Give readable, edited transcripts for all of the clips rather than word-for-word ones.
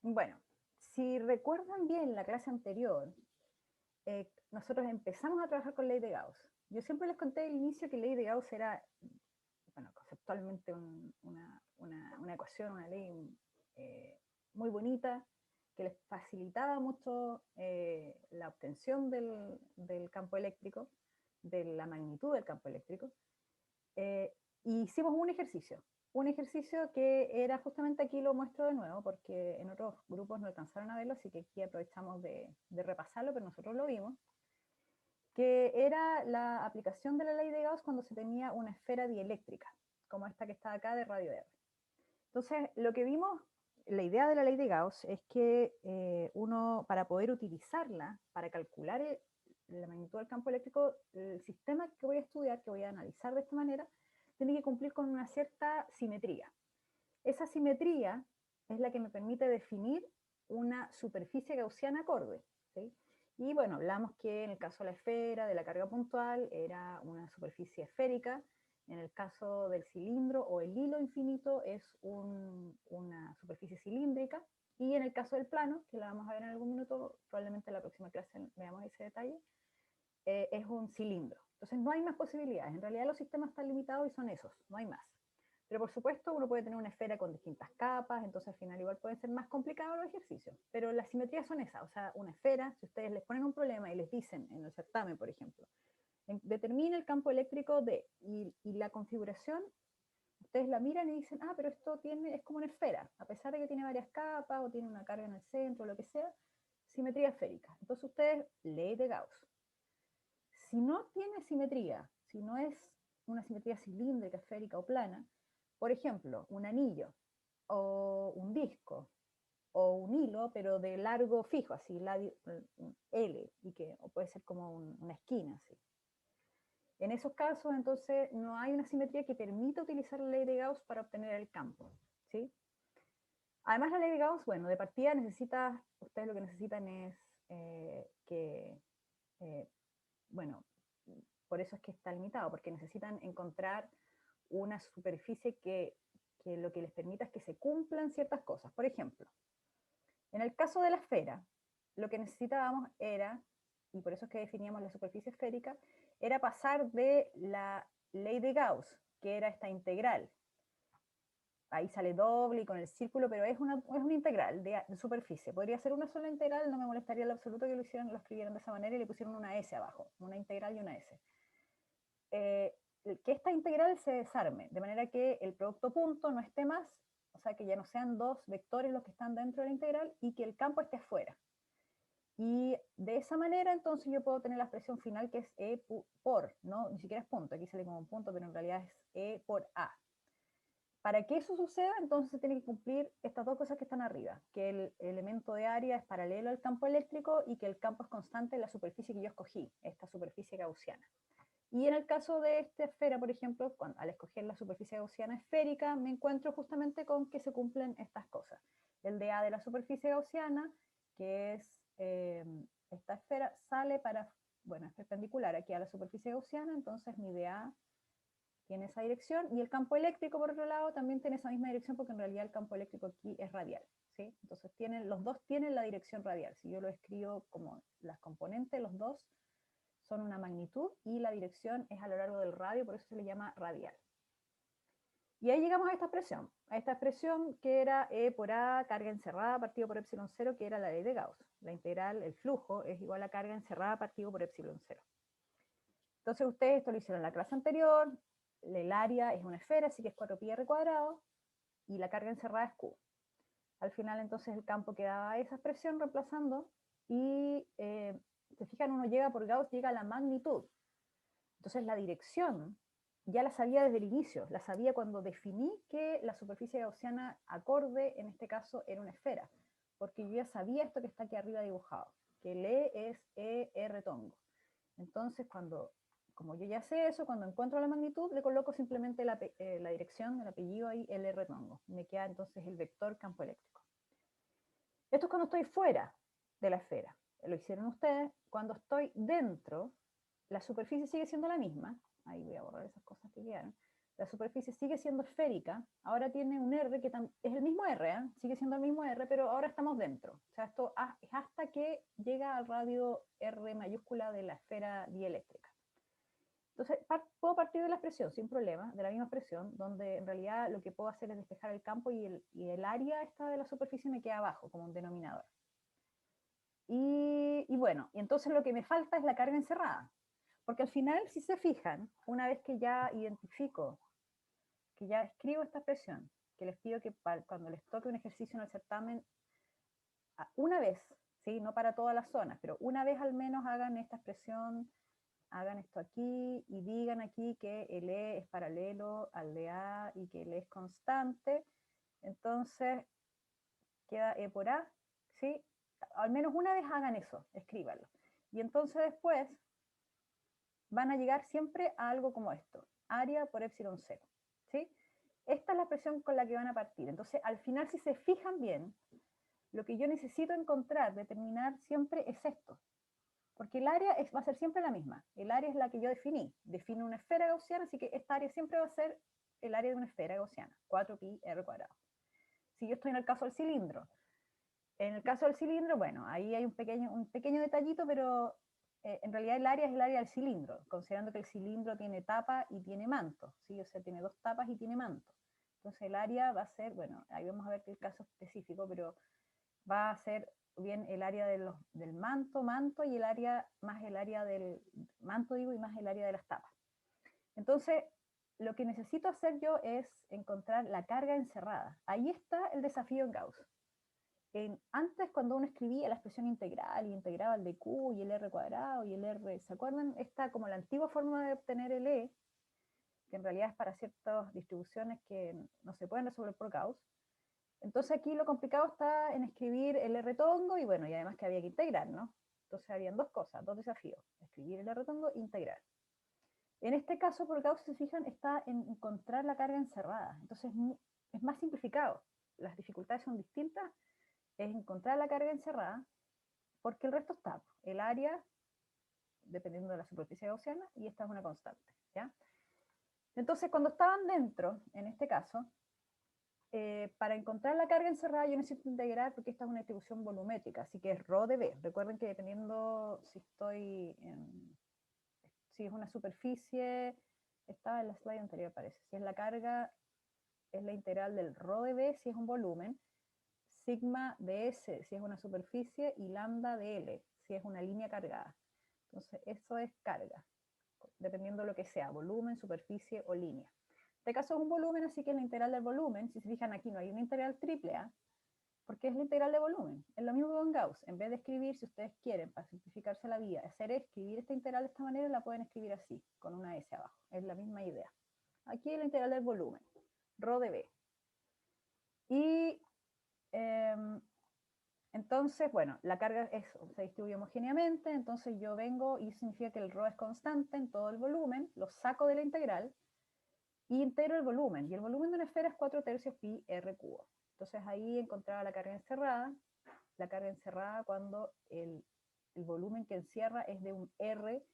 Bueno, si recuerdan bien la clase anterior, nosotros empezamos a trabajar con ley de Gauss. Yo siempre les conté al inicio que ley de Gauss era, bueno, conceptualmente una ecuación, una ley muy bonita, que les facilitaba mucho la obtención del campo eléctrico, de la magnitud del campo eléctrico. Y hicimos un ejercicio que era justamente aquí, lo muestro de nuevo, porque en otros grupos no alcanzaron a verlo, así que aquí aprovechamos de repasarlo, pero nosotros lo vimos, que era la aplicación de la ley de Gauss cuando se tenía una esfera dieléctrica, como esta que está acá de radio R. Entonces, lo que vimos, la idea de la ley de Gauss es que uno, para poder utilizarla, para calcular la magnitud del campo eléctrico, el sistema que voy a estudiar, que voy a analizar de esta manera, tiene que cumplir con una cierta simetría. Esa simetría es la que me permite definir una superficie gaussiana acorde, ¿sí? Y bueno, hablamos que en el caso de la esfera, de la carga puntual, era una superficie esférica. En el caso del cilindro o el hilo infinito es una superficie cilíndrica. Y en el caso del plano, que la vamos a ver en algún minuto, probablemente en la próxima clase veamos ese detalle, es un cilindro. Entonces no hay más posibilidades. En realidad los sistemas están limitados y son esos, no hay más. Pero por supuesto uno puede tener una esfera con distintas capas, entonces al final igual pueden ser más complicados los ejercicios. Pero las simetrías son esas, o sea, una esfera, si ustedes les ponen un problema y les dicen en el certamen, por ejemplo, determina el campo eléctrico de, y la configuración, ustedes la miran y dicen, ah, pero esto es como una esfera, a pesar de que tiene varias capas o tiene una carga en el centro, o lo que sea, simetría esférica. Entonces ustedes, ley de Gauss. Si no tiene simetría, si no es una simetría cilíndrica, esférica o plana, por ejemplo, un anillo o un disco o un hilo, pero de largo fijo, así, L, y que o puede ser como una esquina, así. En esos casos, entonces, no hay una simetría que permita utilizar la ley de Gauss para obtener el campo, ¿sí? Además, la ley de Gauss, bueno, de partida ustedes lo que necesitan es eh, bueno, por eso es que está limitado, porque necesitan encontrar una superficie que lo que les permita es que se cumplan ciertas cosas. Por ejemplo, en el caso de la esfera, lo que necesitábamos era, y por eso es que definíamos la superficie esférica, era pasar de la ley de Gauss, que era esta integral. Ahí sale doble y con el círculo, pero es una integral de superficie. Podría ser una sola integral, no me molestaría en lo absoluto que lo escribieran de esa manera y le pusieron una S abajo, una integral y una S. Que esta integral se desarme, de manera que el producto punto no esté más, o sea, que ya no sean dos vectores los que están dentro de la integral y que el campo esté afuera. Y de esa manera, entonces, yo puedo tener la expresión final que es E por, no, ni siquiera es punto, aquí sale como un punto, pero en realidad es E por A. Para que eso suceda, entonces se tiene que cumplir estas dos cosas que están arriba, que el elemento de área es paralelo al campo eléctrico y que el campo es constante en la superficie que yo escogí, esta superficie gaussiana. Y en el caso de esta esfera, por ejemplo, al escoger la superficie gaussiana esférica, me encuentro justamente con que se cumplen estas cosas. El dA de la superficie gaussiana, que es esta esfera, sale bueno, es perpendicular aquí a la superficie gaussiana, entonces mi dA tiene esa dirección, y el campo eléctrico, por otro lado, también tiene esa misma dirección, porque en realidad el campo eléctrico aquí es radial, ¿sí? Entonces los dos tienen la dirección radial. Si yo lo escribo como las componentes, los dos son una magnitud y la dirección es a lo largo del radio, por eso se le llama radial. Y ahí llegamos a esta expresión que era E por A, carga encerrada partido por epsilon 0, que era la ley de Gauss. La integral, el flujo, es igual a carga encerrada partido por epsilon 0. Entonces ustedes esto lo hicieron en la clase anterior, el área es una esfera, así que es 4πr cuadrado, y la carga encerrada es Q. Al final entonces el campo quedaba esa expresión reemplazando, y se fijan, uno llega por Gauss, llega a la magnitud. Entonces la dirección ya la sabía desde el inicio, la sabía cuando definí que la superficie gaussiana acorde, en este caso, era una esfera, porque yo ya sabía esto que está aquí arriba dibujado, que el E es ER tongo. Entonces, como yo ya sé eso, cuando encuentro la magnitud, le coloco simplemente la dirección, el apellido ahí, LR tongo. Me queda entonces el vector campo eléctrico. Esto es cuando estoy fuera de la esfera. Lo hicieron ustedes. Cuando estoy dentro, la superficie sigue siendo la misma. Ahí voy a borrar esas cosas que quedaron. la superficie sigue siendo esférica, ahora tiene un R que es el mismo R, ¿eh? Sigue siendo el mismo R, pero ahora estamos dentro. O sea, esto es hasta que llega al radio R mayúscula de la esfera dieléctrica. Entonces, puedo partir de la expresión sin problema, de la misma expresión, donde en realidad lo que puedo hacer es despejar el campo y el área esta de la superficie me queda abajo, como un denominador. Y bueno, y entonces lo que me falta es la carga encerrada. Porque al final, si se fijan, una vez que ya identifico, que ya escribo esta expresión, que les pido que cuando les toque un ejercicio en el certamen, una vez, ¿sí? No para todas las zonas, pero una vez al menos hagan esta expresión, hagan esto aquí y digan aquí que el E es paralelo al de A y que el E es constante. Entonces queda E por A, ¿sí? Al menos una vez hagan eso, escríbanlo. Y entonces después van a llegar siempre a algo como esto, área por epsilon 0, ¿sí? Esta es la expresión con la que van a partir. Entonces, al final, si se fijan bien, lo que yo necesito encontrar, determinar siempre es esto. Porque el área va a ser siempre la misma. El área es la que yo definí. Defino una esfera gaussiana, así que esta área siempre va a ser el área de una esfera gaussiana, 4pi r cuadrado. Si yo estoy en el caso del cilindro. En el caso del cilindro, bueno, ahí hay un pequeño detallito, pero en realidad el área es el área del cilindro, considerando que el cilindro tiene tapa y tiene manto, ¿sí? O sea, tiene dos tapas y tiene manto. Entonces el área va a ser, bueno, ahí vamos a ver el caso específico, pero va a ser bien el área del manto y el área más el área del manto, digo, y más el área de las tapas. Entonces, lo que necesito hacer yo es encontrar la carga encerrada. Ahí está el desafío en Gauss. Antes, cuando uno escribía la expresión integral y integraba el de Q y el R cuadrado y el R, ¿se acuerdan? Esta como la antigua forma de obtener el E, que en realidad es para ciertas distribuciones que no se pueden resolver por Gauss. Entonces aquí lo complicado está en escribir el R tongo y bueno, y además que había que integrar, ¿no? Entonces habían dos cosas, dos desafíos, escribir el R tongo e integrar. En este caso, por Gauss, si se fijan, está en encontrar la carga encerrada. Entonces es más simplificado. Las dificultades son distintas, es encontrar la carga encerrada, porque el resto está. El área, dependiendo de la superficie gaussiana, y esta es una constante, ¿ya? Entonces, cuando estaban dentro, en este caso, para encontrar la carga encerrada yo necesito integrar porque esta es una distribución volumétrica, así que es ρ de b. Recuerden que dependiendo si si es una superficie, estaba en la slide anterior parece, si es la carga, es la integral del ρ de b si es un volumen, sigma de s si es una superficie y lambda de L si es una línea cargada. Entonces eso es carga, dependiendo de lo que sea, volumen, superficie o línea. Este caso es un volumen, así que la integral del volumen, si se fijan aquí no hay una integral triple A, porque es la integral de volumen. Es lo mismo que con Gauss. En vez de escribir, si ustedes quieren, para simplificarse la vida, escribir esta integral de esta manera, la pueden escribir así, con una S abajo. Es la misma idea. Aquí es la integral del volumen, ρ de b. Y entonces, bueno, la carga se distribuye homogéneamente, entonces yo vengo y significa que el ρ es constante en todo el volumen, lo saco de la integral, y integro el volumen, y el volumen de una esfera es 4/3 pi r cubo. Entonces ahí encontraba la carga encerrada cuando el volumen que encierra es de un R,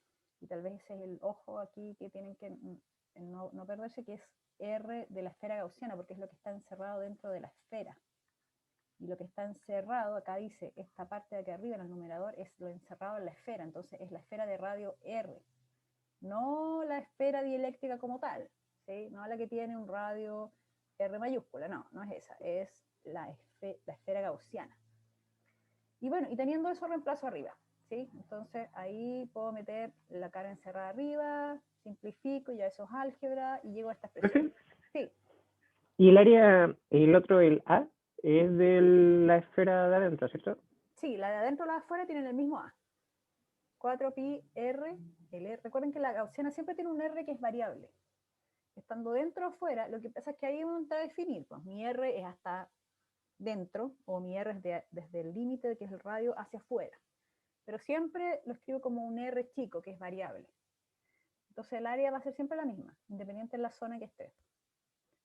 y tal vez ese es el ojo aquí que tienen que no perderse, que es R de la esfera gaussiana, porque es lo que está encerrado dentro de la esfera. Y lo que está encerrado, acá dice, esta parte de aquí arriba en el numerador, es lo encerrado en la esfera, entonces es la esfera de radio R, no la esfera dieléctrica como tal, ¿sí? No la que tiene un radio R mayúscula, no es esa, es la esfera gaussiana. Y bueno, y teniendo eso reemplazo arriba, ¿sí? Entonces ahí puedo meter la carga encerrada arriba, simplifico, ya eso es álgebra, y llego a esta expresión. Sí. Y el área, el otro, el A, es de la esfera de adentro, ¿cierto? Sí, la de adentro y la de afuera tienen el mismo A. 4pi R, recuerden que la gaussiana siempre tiene un R que es variable. Estando dentro o fuera, lo que pasa es que ahí uno está a definir, pues mi R es hasta dentro, o mi R es desde el límite, que es el radio, hacia afuera. Pero siempre lo escribo como un R chico, que es variable. Entonces el área va a ser siempre la misma, independiente de la zona que esté.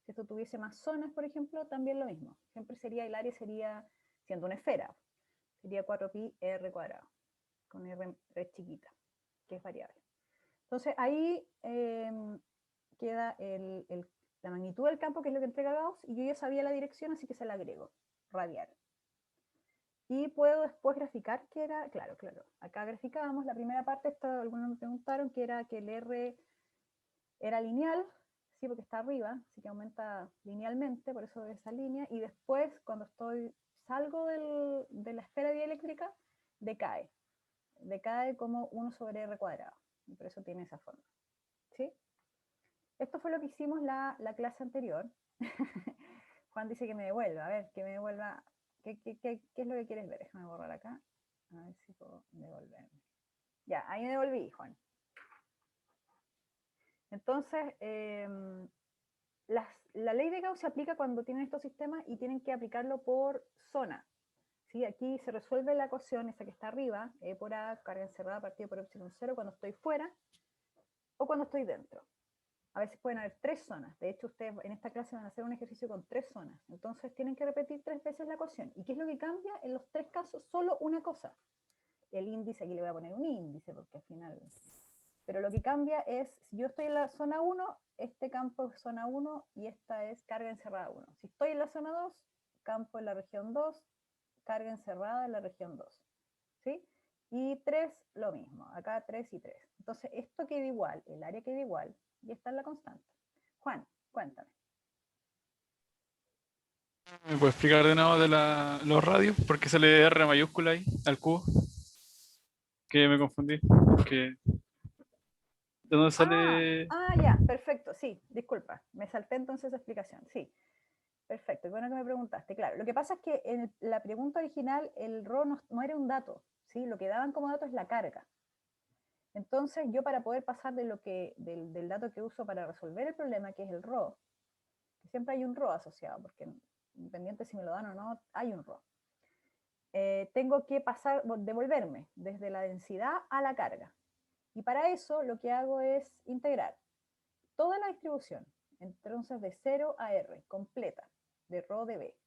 Si esto tuviese más zonas, por ejemplo, también lo mismo. Siempre sería, el área sería, siendo una esfera, sería 4pi r cuadrado, con r chiquita, que es variable. Entonces ahí queda la magnitud del campo, que es lo que entrega Gauss, y yo ya sabía la dirección, así que se la agrego, radial. Y puedo después graficar que era, claro, acá graficábamos la primera parte, esto algunos me preguntaron, que era que el R era lineal, sí, porque está arriba, así que aumenta linealmente, por eso esa línea, y después cuando salgo de la esfera dieléctrica, decae como 1 sobre R cuadrado, y por eso tiene esa forma, ¿sí? Esto fue lo que hicimos la clase anterior. Juan dice que me devuelva, a ver, que me devuelva. ¿Qué es lo que quieres ver? Déjame borrar acá. A ver si puedo devolverme. Ya, ahí me devolví, Juan. Entonces, la ley de Gauss se aplica cuando tienen estos sistemas y tienen que aplicarlo por zona. ¿Sí? Aquí se resuelve la ecuación, esa que está arriba, E por A, carga encerrada partido por epsilon 0, cuando estoy fuera o cuando estoy dentro. A veces pueden haber 3 zonas. De hecho, ustedes en esta clase van a hacer un ejercicio con 3 zonas. Entonces tienen que repetir 3 veces la ecuación. ¿Y qué es lo que cambia? En los 3 casos, solo una cosa. El índice, aquí le voy a poner un índice, porque al final... Pero lo que cambia es, si yo estoy en la zona 1, este campo es zona 1 y esta es carga encerrada 1. Si estoy en la zona 2, campo en la región 2, carga encerrada en la región 2. ¿Sí? Y 3, lo mismo. Acá 3 y 3. Entonces, esto queda igual, el área queda igual, y esta es la constante. Juan, cuéntame. ¿Me puedes explicar de nuevo de los radios? ¿Por qué sale R mayúscula ahí, al cubo? Que me confundí. Que, ¿de dónde sale? Ya, perfecto, sí, disculpa, me salté entonces esa explicación, sí. Perfecto, bueno que me preguntaste. Claro, lo que pasa es que en la pregunta original el ρ no era un dato, ¿sí? Lo que daban como dato es la carga. Entonces yo, para poder pasar del dato que uso para resolver el problema, que es el ρ, que siempre hay un ρ asociado, porque independiente si me lo dan o no, hay un ρ. Tengo que devolverme desde la densidad a la carga. Y para eso lo que hago es integrar toda la distribución, entonces de 0 a R, completa, de ρ de B.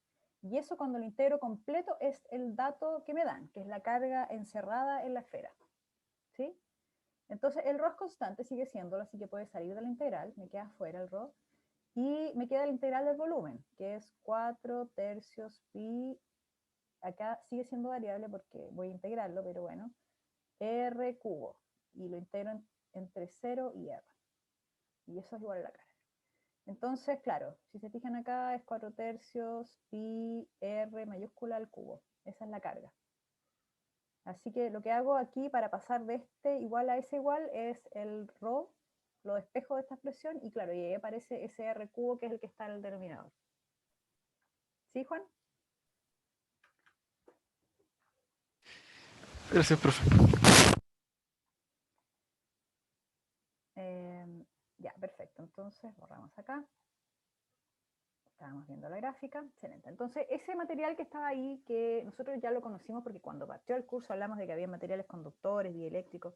Y eso, cuando lo integro completo, es el dato que me dan, que es la carga encerrada en la esfera. ¿Sí? Entonces el ρ es constante, sigue siéndolo, así que puede salir de la integral, me queda fuera el ρ, y me queda la integral del volumen, que es 4 tercios pi, acá sigue siendo variable porque voy a integrarlo, pero bueno, R cubo, y lo integro entre 0 y R, y eso es igual a la carga. Entonces, claro, si se fijan acá es 4 tercios pi R mayúscula al cubo, esa es la carga. Así que lo que hago aquí para pasar de este igual a ese igual es el ρ, lo despejo de esta expresión, y claro, y ahí aparece ese R cubo, que es el que está en el denominador. ¿Sí, Juan? Gracias, profe. Ya, perfecto. Entonces borramos acá. Estábamos viendo la gráfica. Excelente. Entonces, ese material que estaba ahí, que nosotros ya lo conocimos porque cuando partió el curso hablamos de que había materiales conductores, dieléctricos.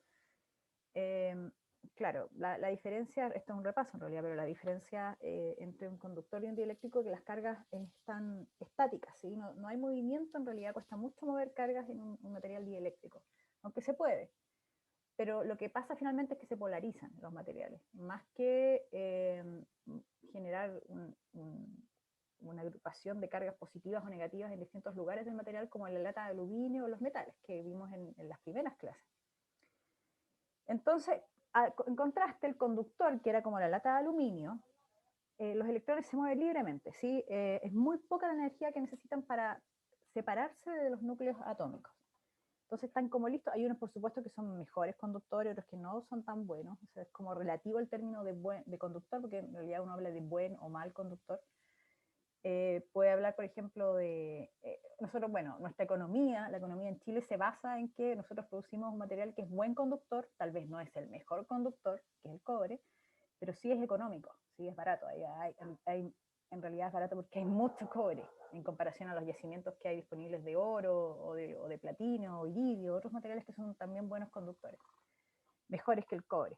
Claro, la diferencia, esto es un repaso en realidad, pero la diferencia entre un conductor y un dieléctrico es que las cargas están estáticas, ¿sí? No hay movimiento, en realidad cuesta mucho mover cargas en un material dieléctrico, aunque se puede. Pero lo que pasa finalmente es que se polarizan los materiales, más que generar una agrupación de cargas positivas o negativas en distintos lugares del material, como en la lata de aluminio o los metales que vimos en las primeras clases. Entonces, en contraste, el conductor, que era como la lata de aluminio, los electrones se mueven libremente, ¿sí? Es muy poca la energía que necesitan para separarse de los núcleos atómicos. Entonces están como listos. Hay unos, por supuesto, que son mejores conductores, otros que no son tan buenos. O sea, es como relativo el término de conductor, porque en realidad uno habla de buen o mal conductor. Puede hablar, por ejemplo, nosotros, bueno, nuestra economía, la economía en Chile se basa en que nosotros producimos un material que es buen conductor, tal vez no es el mejor conductor, que es el cobre, pero sí es económico, sí es barato. En realidad es barato porque hay mucho cobre en comparación a los yacimientos que hay disponibles de oro o de platino o iridio, otros materiales que son también buenos conductores, mejores que el cobre.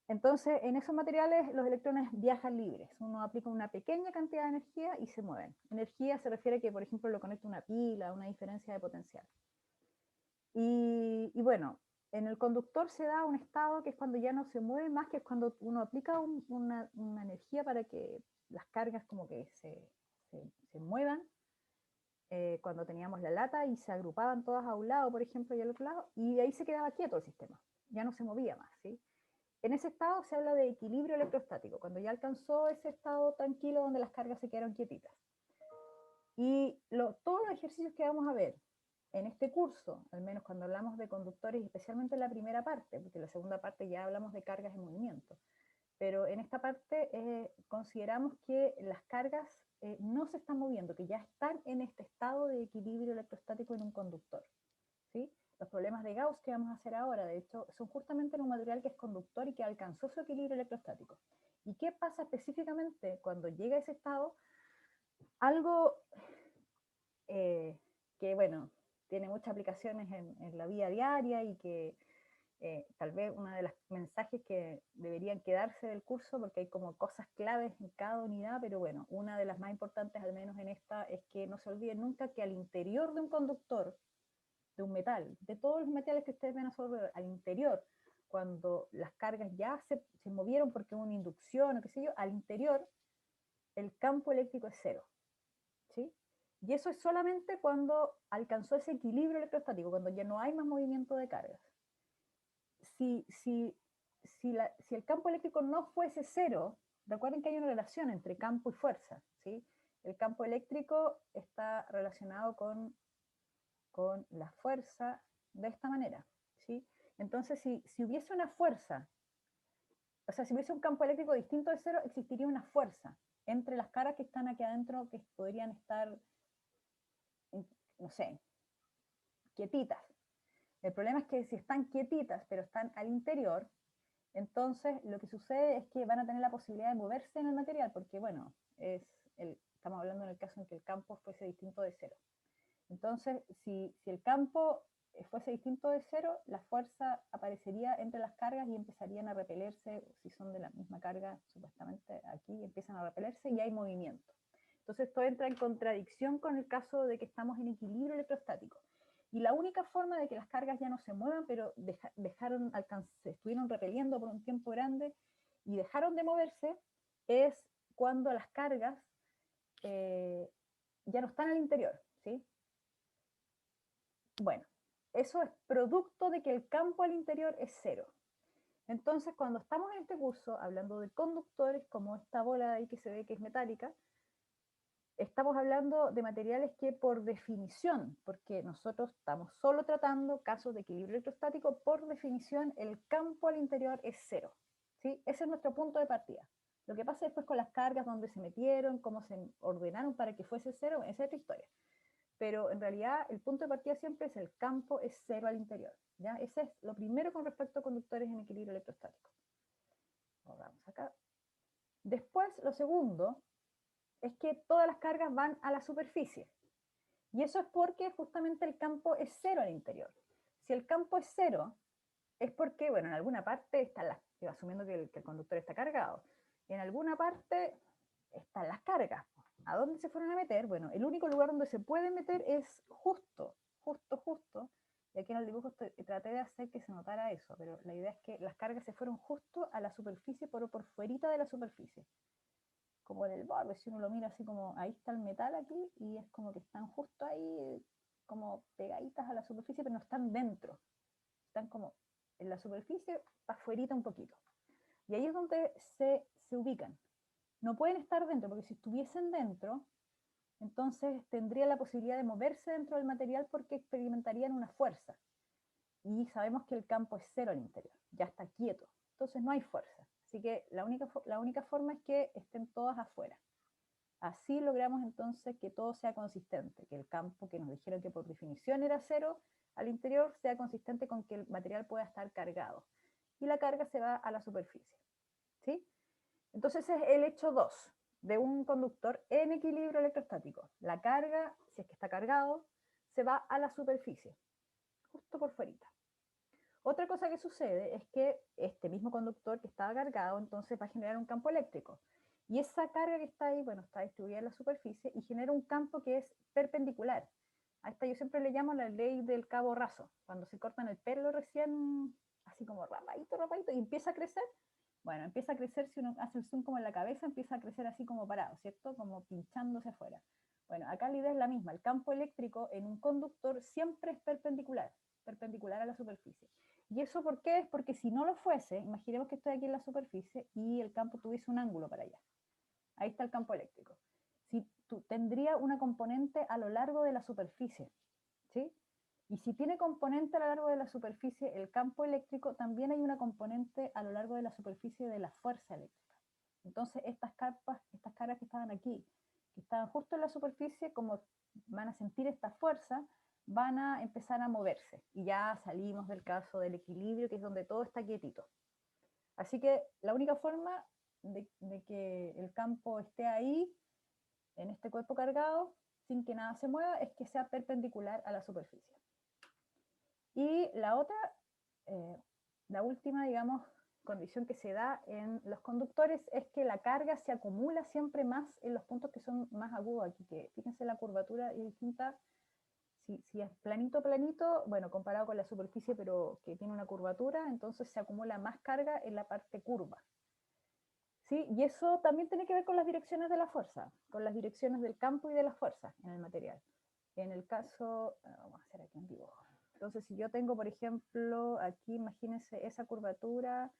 Entonces, en esos materiales los electrones viajan libres. Uno aplica una pequeña cantidad de energía y se mueven. Energía se refiere a que, por ejemplo, lo conecta una pila, una diferencia de potencial. Y bueno, En el conductor se da un estado que es cuando ya no se mueve más, que es cuando uno aplica una energía para que las cargas como que se muevan. Cuando teníamos la lata y se agrupaban todas a un lado, por ejemplo, y al otro lado, y de ahí se quedaba quieto el sistema, ya no se movía más, ¿sí? En ese estado se habla de equilibrio electrostático, cuando ya alcanzó ese estado tranquilo donde las cargas se quedaron quietitas. Y todos los ejercicios que vamos a ver en este curso, al menos cuando hablamos de conductores, especialmente en la primera parte, porque en la segunda parte ya hablamos de cargas en movimiento, pero en esta parte consideramos que las cargas no se están moviendo, que ya están en este estado de equilibrio electrostático en un conductor, ¿sí? Los problemas de Gauss que vamos a hacer ahora, de hecho, son justamente en un material que es conductor y que alcanzó su equilibrio electrostático. ¿Y qué pasa específicamente cuando llega a ese estado? Algo que, bueno, tiene muchas aplicaciones en la vida diaria y que tal vez uno de los mensajes que deberían quedarse del curso, porque hay como cosas claves en cada unidad, pero bueno, una de las más importantes, al menos en esta, es que no se olviden nunca que al interior de un conductor, de un metal, de todos los metales que ustedes ven a su alrededor, al interior, cuando las cargas ya se movieron porque hubo una inducción o qué sé yo, al interior el campo eléctrico es cero, ¿sí? Y eso es solamente cuando alcanzó ese equilibrio electrostático, cuando ya no hay más movimiento de cargas. Si el campo eléctrico no fuese cero, recuerden que hay una relación entre campo y fuerza, ¿sí? El campo eléctrico está relacionado con la fuerza de esta manera, ¿sí? Entonces, si hubiese una fuerza, o sea, si hubiese un campo eléctrico distinto de cero, existiría una fuerza entre las caras que están aquí adentro, que podrían estar, no sé, quietitas. El problema es que si están quietitas, pero están al interior, entonces lo que sucede es que van a tener la posibilidad de moverse en el material, porque bueno, estamos hablando en el caso en que el campo fuese distinto de cero. Entonces, si el campo fuese distinto de cero, la fuerza aparecería entre las cargas y empezarían a repelerse, si son de la misma carga, supuestamente aquí empiezan a repelerse y hay movimiento. Entonces esto entra en contradicción con el caso de que estamos en equilibrio electrostático. Y la única forma de que las cargas ya no se muevan, pero estuvieron repeliendo por un tiempo grande y dejaron de moverse, es cuando las cargas ya no están al interior, ¿sí? Bueno, eso es producto de que el campo al interior es cero. Entonces, cuando estamos en este curso hablando de conductores, como esta bola de ahí que se ve que es metálica, estamos hablando de materiales que por definición, porque nosotros estamos solo tratando casos de equilibrio electrostático, por definición el campo al interior es cero, ¿sí? Ese es nuestro punto de partida. Lo que pasa después con las cargas, dónde se metieron, cómo se ordenaron para que fuese cero, esa es otra historia. Pero en realidad el punto de partida siempre es el campo es cero al interior, ¿ya? Ese es lo primero con respecto a conductores en equilibrio electrostático. Vamos acá. Después, lo segundo es que todas las cargas van a la superficie. Y eso es porque justamente el campo es cero al interior. Si el campo es cero, es porque, bueno, en alguna parte están asumiendo que el conductor está cargado, en alguna parte están las cargas. ¿A dónde se fueron a meter? Bueno, el único lugar donde se puede meter es justo. Y aquí en el dibujo traté de hacer que se notara eso, pero la idea es que las cargas se fueron justo a la superficie, pero por fuerita de la superficie. Como en el borde, si uno lo mira así como, ahí está el metal aquí, y es como que están justo ahí, como pegaditas a la superficie, pero no están dentro. Están como en la superficie, para afuerita un poquito. Y ahí es donde se ubican. No pueden estar dentro, porque si estuviesen dentro, entonces tendría la posibilidad de moverse dentro del material porque experimentarían una fuerza. Y sabemos que el campo es cero al interior, ya está quieto. Entonces no hay fuerza. Así que la única forma es que estén todas afuera. Así logramos entonces que todo sea consistente, que el campo que nos dijeron que por definición era cero al interior sea consistente con que el material pueda estar cargado. Y la carga se va a la superficie, ¿sí? Entonces es el hecho 2 de un conductor en equilibrio electrostático. La carga, si es que está cargado, se va a la superficie, justo por fuerita. Otra cosa que sucede es que este mismo conductor que estaba cargado, entonces va a generar un campo eléctrico. Y esa carga que está ahí, bueno, está distribuida en la superficie y genera un campo que es perpendicular. A esta yo siempre le llamo la ley del cabo raso. Cuando se cortan el pelo recién, así como rapadito, rapadito, y empieza a crecer. Bueno, empieza a crecer, si uno hace el zoom como en la cabeza, empieza a crecer así como parado, ¿cierto? Como pinchándose afuera. Bueno, acá la idea es la misma. El campo eléctrico en un conductor siempre es perpendicular a la superficie. ¿Y eso por qué? Es porque si no lo fuese, imaginemos que estoy aquí en la superficie y el campo tuviese un ángulo para allá. Ahí está el campo eléctrico. Si tendría una componente a lo largo de la superficie, ¿sí? Y si tiene componente a lo largo de la superficie el campo eléctrico, también hay una componente a lo largo de la superficie de la fuerza eléctrica. Entonces estas cargas que estaban aquí, que estaban justo en la superficie, como van a sentir esta fuerza, van a empezar a moverse. Y ya salimos del caso del equilibrio, que es donde todo está quietito. Así que la única forma de que el campo esté ahí, en este cuerpo cargado, sin que nada se mueva, es que sea perpendicular a la superficie. Y la otra, la última, digamos, condición que se da en los conductores es que la carga se acumula siempre más en los puntos que son más agudos aquí, que fíjense la curvatura es distinta, si es planito, planito, bueno, comparado con la superficie, pero que tiene una curvatura, entonces se acumula más carga en la parte curva. ¿Sí? Y eso también tiene que ver con las direcciones de la fuerza, con las direcciones del campo y de la fuerza en el material. En el caso, vamos a hacer aquí un dibujo. Entonces, si yo tengo, por ejemplo, aquí, imagínense esa curvatura,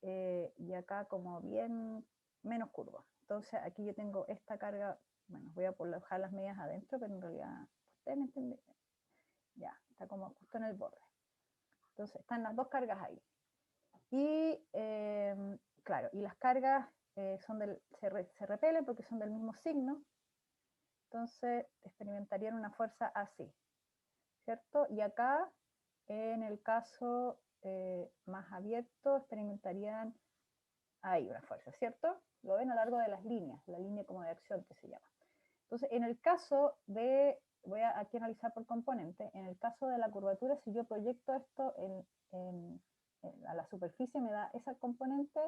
y acá como bien menos curva. Entonces, aquí yo tengo esta carga, bueno, voy a dejar las medidas adentro, pero en realidad, ustedes me entienden, ya, está como justo en el borde. Entonces, están las dos cargas ahí. Y, claro, y las cargas se repelen porque son del mismo signo, entonces experimentarían una fuerza así, ¿cierto? Y acá, en el caso más abierto, experimentarían ahí una fuerza, ¿cierto? Lo ven a lo largo de las líneas, la línea como de acción que se llama. Entonces, en el caso de, voy a aquí analizar por componente, en el caso de la curvatura, si yo proyecto esto a la superficie, me da esa componente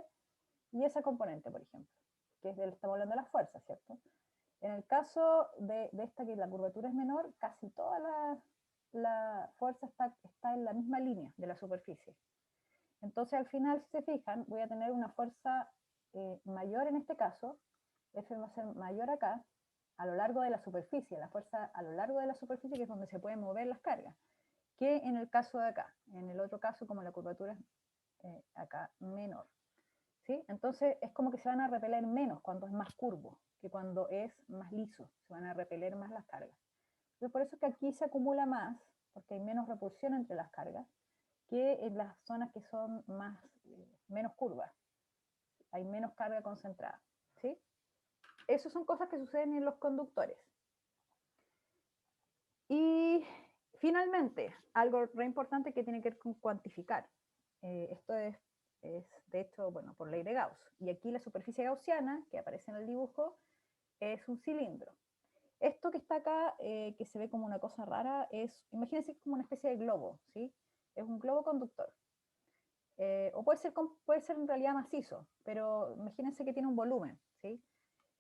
y esa componente, por ejemplo, que es estamos hablando de la fuerza, ¿cierto? En el caso de esta, que la curvatura es menor, casi toda la fuerza está en la misma línea de la superficie. Entonces, al final, si se fijan, voy a tener una fuerza mayor en este caso, F va a ser mayor acá, a lo largo de la superficie, la fuerza a lo largo de la superficie, que es donde se pueden mover las cargas, que en el caso de acá. En el otro caso, como la curvatura es acá menor. ¿Sí? Entonces es como que se van a repeler menos cuando es más curvo que cuando es más liso, se van a repeler más las cargas. Entonces por eso es que aquí se acumula más, porque hay menos repulsión entre las cargas, que en las zonas que son menos curvas, hay menos carga concentrada. ¿Sí? Esas son cosas que suceden en los conductores. Y finalmente, algo re importante que tiene que ver con cuantificar. Esto es de hecho, bueno, por ley de Gauss. Y aquí la superficie gaussiana, que aparece en el dibujo, es un cilindro. Esto que está acá, que se ve como una cosa rara, imagínense como una especie de globo, ¿sí? Es un globo conductor. O puede ser en realidad macizo, pero imagínense que tiene un volumen, ¿sí?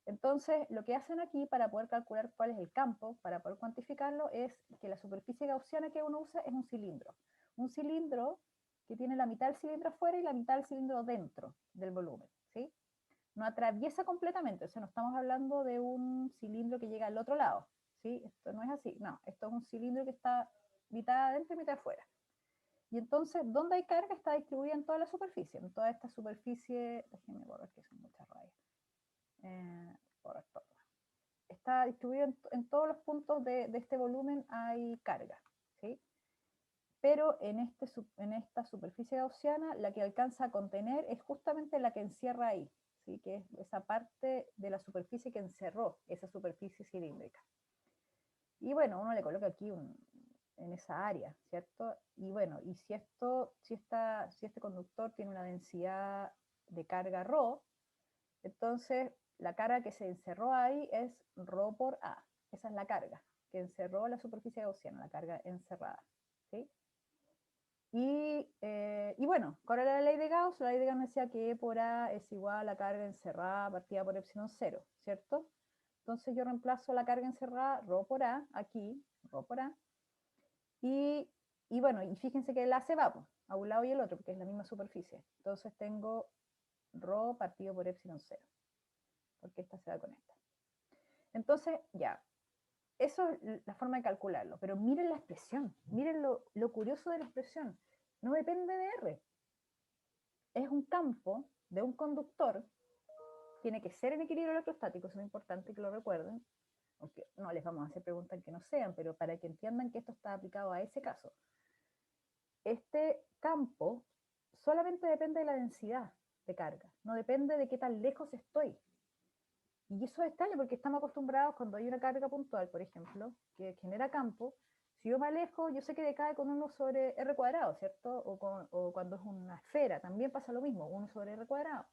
Entonces, lo que hacen aquí para poder calcular cuál es el campo, para poder cuantificarlo, es que la superficie gaussiana que uno usa es un cilindro. Un cilindro que tiene la mitad del cilindro afuera y la mitad del cilindro dentro del volumen, ¿sí? No atraviesa completamente, o sea, no estamos hablando de un cilindro que llega al otro lado, ¿sí? Esto no es así, no, esto es un cilindro que está mitad adentro y mitad afuera. Y entonces, ¿dónde hay carga? Está distribuida en toda la superficie, en toda esta superficie, déjenme borrar que son muchas rayas. Borrar todo. Está distribuido en todos los puntos de este volumen hay carga, ¿sí? Pero en esta superficie gaussiana, la que alcanza a contener es justamente la que encierra ahí, ¿sí? Que es esa parte de la superficie que encerró esa superficie cilíndrica. Y bueno, uno le coloca aquí en esa área, ¿cierto? Y bueno, y si este conductor tiene una densidad de carga ρ, entonces la carga que se encerró ahí es ρ por A. Esa es la carga que encerró la superficie gaussiana, la carga encerrada, ¿sí? Y bueno, ¿cuál era la ley de Gauss? La ley de Gauss decía que E por A es igual a la carga encerrada partida por epsilon 0, ¿cierto? Entonces yo reemplazo la carga encerrada, ρ por A, aquí, Rho por A. Y bueno, y fíjense que el A se va pues, a un lado y el otro, porque es la misma superficie. Entonces tengo Rho partido por epsilon 0, porque esta se va con esta. Entonces, ya, eso es la forma de calcularlo, pero miren la expresión, miren lo curioso de la expresión. No depende de R. Es un campo de un conductor, tiene que ser en equilibrio electrostático, eso es importante que lo recuerden, aunque no les vamos a hacer preguntas que no sean, pero para que entiendan que esto está aplicado a ese caso. Este campo solamente depende de la densidad de carga, no depende de qué tan lejos estoy. Y eso es extraño porque estamos acostumbrados cuando hay una carga puntual, por ejemplo, que genera campo, si yo me alejo, yo sé que decae con 1 sobre r cuadrado, ¿cierto? O cuando es una esfera, también pasa lo mismo, 1 sobre r cuadrado.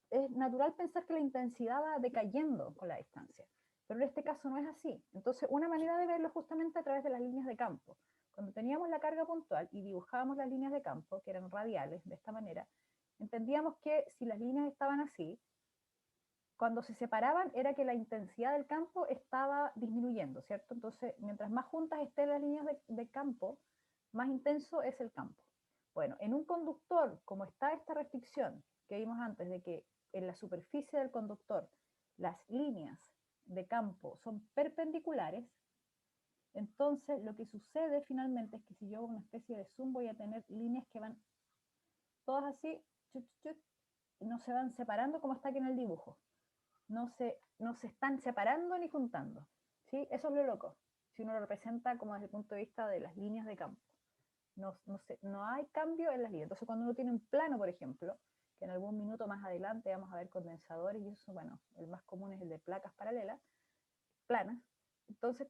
Es natural pensar que la intensidad va decayendo con la distancia, pero en este caso no es así. Entonces, una manera de verlo justamente a través de las líneas de campo. Cuando teníamos la carga puntual y dibujábamos las líneas de campo, que eran radiales, de esta manera, entendíamos que si las líneas estaban así, cuando se separaban era que la intensidad del campo estaba disminuyendo, ¿cierto? Entonces, mientras más juntas estén las líneas de campo, más intenso es el campo. Bueno, en un conductor, como está esta restricción que vimos antes de que en la superficie del conductor las líneas de campo son perpendiculares, entonces lo que sucede finalmente es que si yo hago una especie de zoom voy a tener líneas que van todas así, no se van separando como está aquí en el dibujo. No se están separando ni juntando. ¿Sí? Eso es lo loco. Si uno lo representa como desde el punto de vista de las líneas de campo. No hay cambio en las líneas. Entonces, cuando uno tiene un plano, por ejemplo, que en algún minuto más adelante vamos a ver condensadores, y eso, bueno, el más común es el de placas paralelas, planas. Entonces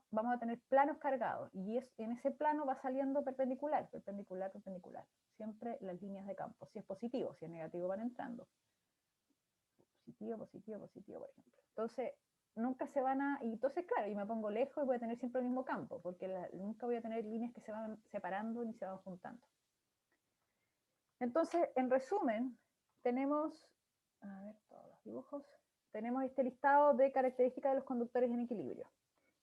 vamos a tener planos cargados, y en ese plano va saliendo perpendicular, perpendicular, perpendicular. Siempre las líneas de campo. Si es positivo, si es negativo van entrando. Positivo, positivo, positivo, por ejemplo. Entonces, nunca se van a... Y entonces, claro, yo me pongo lejos y voy a tener siempre el mismo campo, porque nunca voy a tener líneas que se van separando ni se van juntando. Entonces, en resumen, tenemos... A ver, todos los dibujos. Tenemos este listado de características de los conductores en equilibrio.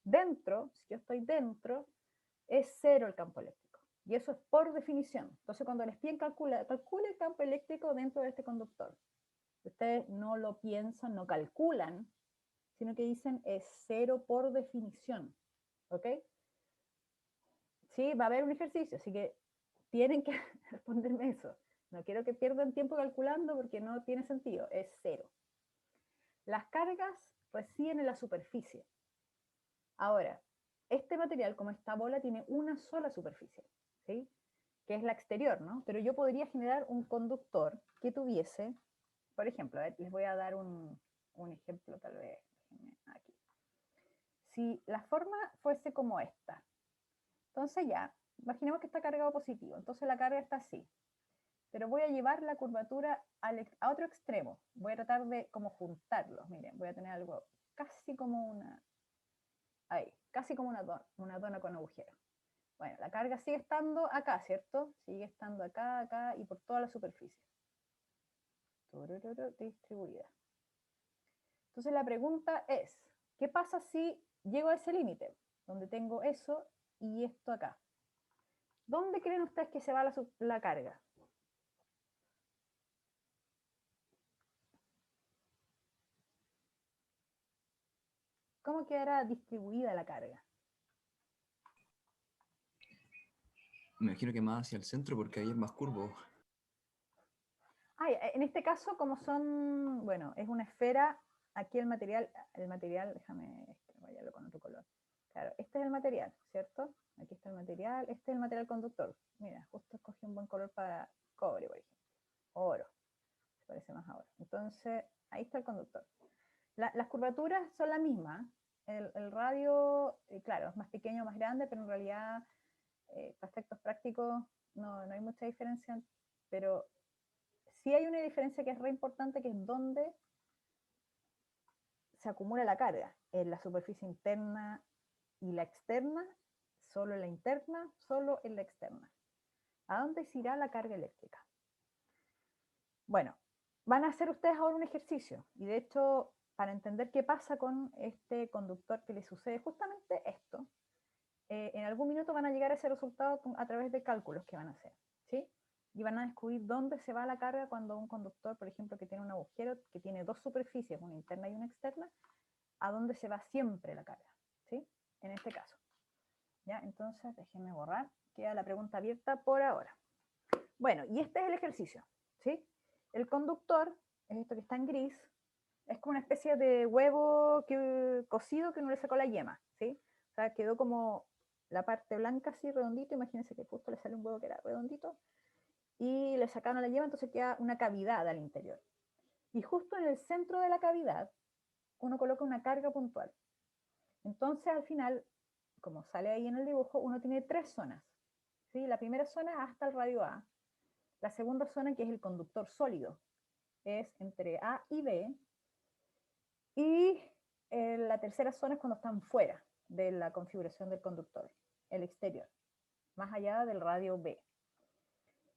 Dentro, si yo estoy dentro, es cero el campo eléctrico. Y eso es por definición. Entonces, cuando les piden calcule el campo eléctrico dentro de este conductor. Ustedes no lo piensan, no calculan, sino que dicen es cero por definición. ¿Ok? Sí, va a haber un ejercicio, así que tienen que responderme eso. No quiero que pierdan tiempo calculando porque no tiene sentido, es cero. Las cargas residen en la superficie. Ahora, este material, como esta bola, tiene una sola superficie, ¿sí? Que es la exterior, ¿no? Pero yo podría generar un conductor que tuviese, por ejemplo, a ver, les voy a dar un ejemplo tal vez, aquí. Si la forma fuese como esta, entonces ya, imaginemos que está cargado positivo, entonces la carga está así, pero voy a llevar la curvatura a otro extremo, voy a tratar de como juntarlos, miren, voy a tener algo casi como una, ahí, casi como una dona con agujero. Bueno, la carga sigue estando acá, ¿cierto? Sigue estando acá, acá y por toda la superficie. Distribuida. Entonces la pregunta es, ¿qué pasa si llego a ese límite? Donde tengo eso y esto acá. ¿Dónde creen ustedes que se va la carga? ¿Cómo quedará distribuida la carga? Me imagino que más hacia el centro porque ahí es más curvo. En este caso, como son, bueno, es una esfera, aquí el material, déjame rayarlo con otro color. Claro, este es el material, ¿cierto? Aquí está el material, este es el material conductor. Mira, justo escogí un buen color para cobre, por ejemplo. Oro, se parece más a oro. Entonces, ahí está el conductor. Las curvaturas son las mismas. El radio, claro, es más pequeño o más grande, pero en realidad, para efectos prácticos, no hay mucha diferencia, pero sí hay una diferencia que es re importante, que es dónde se acumula la carga, en la superficie interna y la externa, solo en la interna, solo en la externa. ¿A dónde se irá la carga eléctrica? Bueno, van a hacer ustedes ahora un ejercicio, y de hecho para entender qué pasa con este conductor que le sucede justamente esto, en algún minuto van a llegar a ese resultado a través de cálculos que van a hacer, ¿sí? Y van a descubrir dónde se va la carga cuando un conductor, por ejemplo, que tiene un agujero, que tiene dos superficies, una interna y una externa, a dónde se va siempre la carga, ¿sí? En este caso. ¿Ya? Entonces, déjenme borrar, queda la pregunta abierta por ahora. Bueno, y este es el ejercicio, ¿sí? El conductor, es esto que está en gris, es como una especie de huevo cocido que uno le sacó la yema, ¿sí? O sea, quedó como la parte blanca así redondito, imagínense que justo le sale un huevo que era redondito, y le sacaron la yema, entonces queda una cavidad al interior. Y justo en el centro de la cavidad, uno coloca una carga puntual. Entonces, al final, como sale ahí en el dibujo, uno tiene tres zonas, ¿sí? La primera zona es hasta el radio A, la segunda zona, que es el conductor sólido, es entre A y B, y la tercera zona es cuando están fuera de la configuración del conductor, el exterior, más allá del radio B.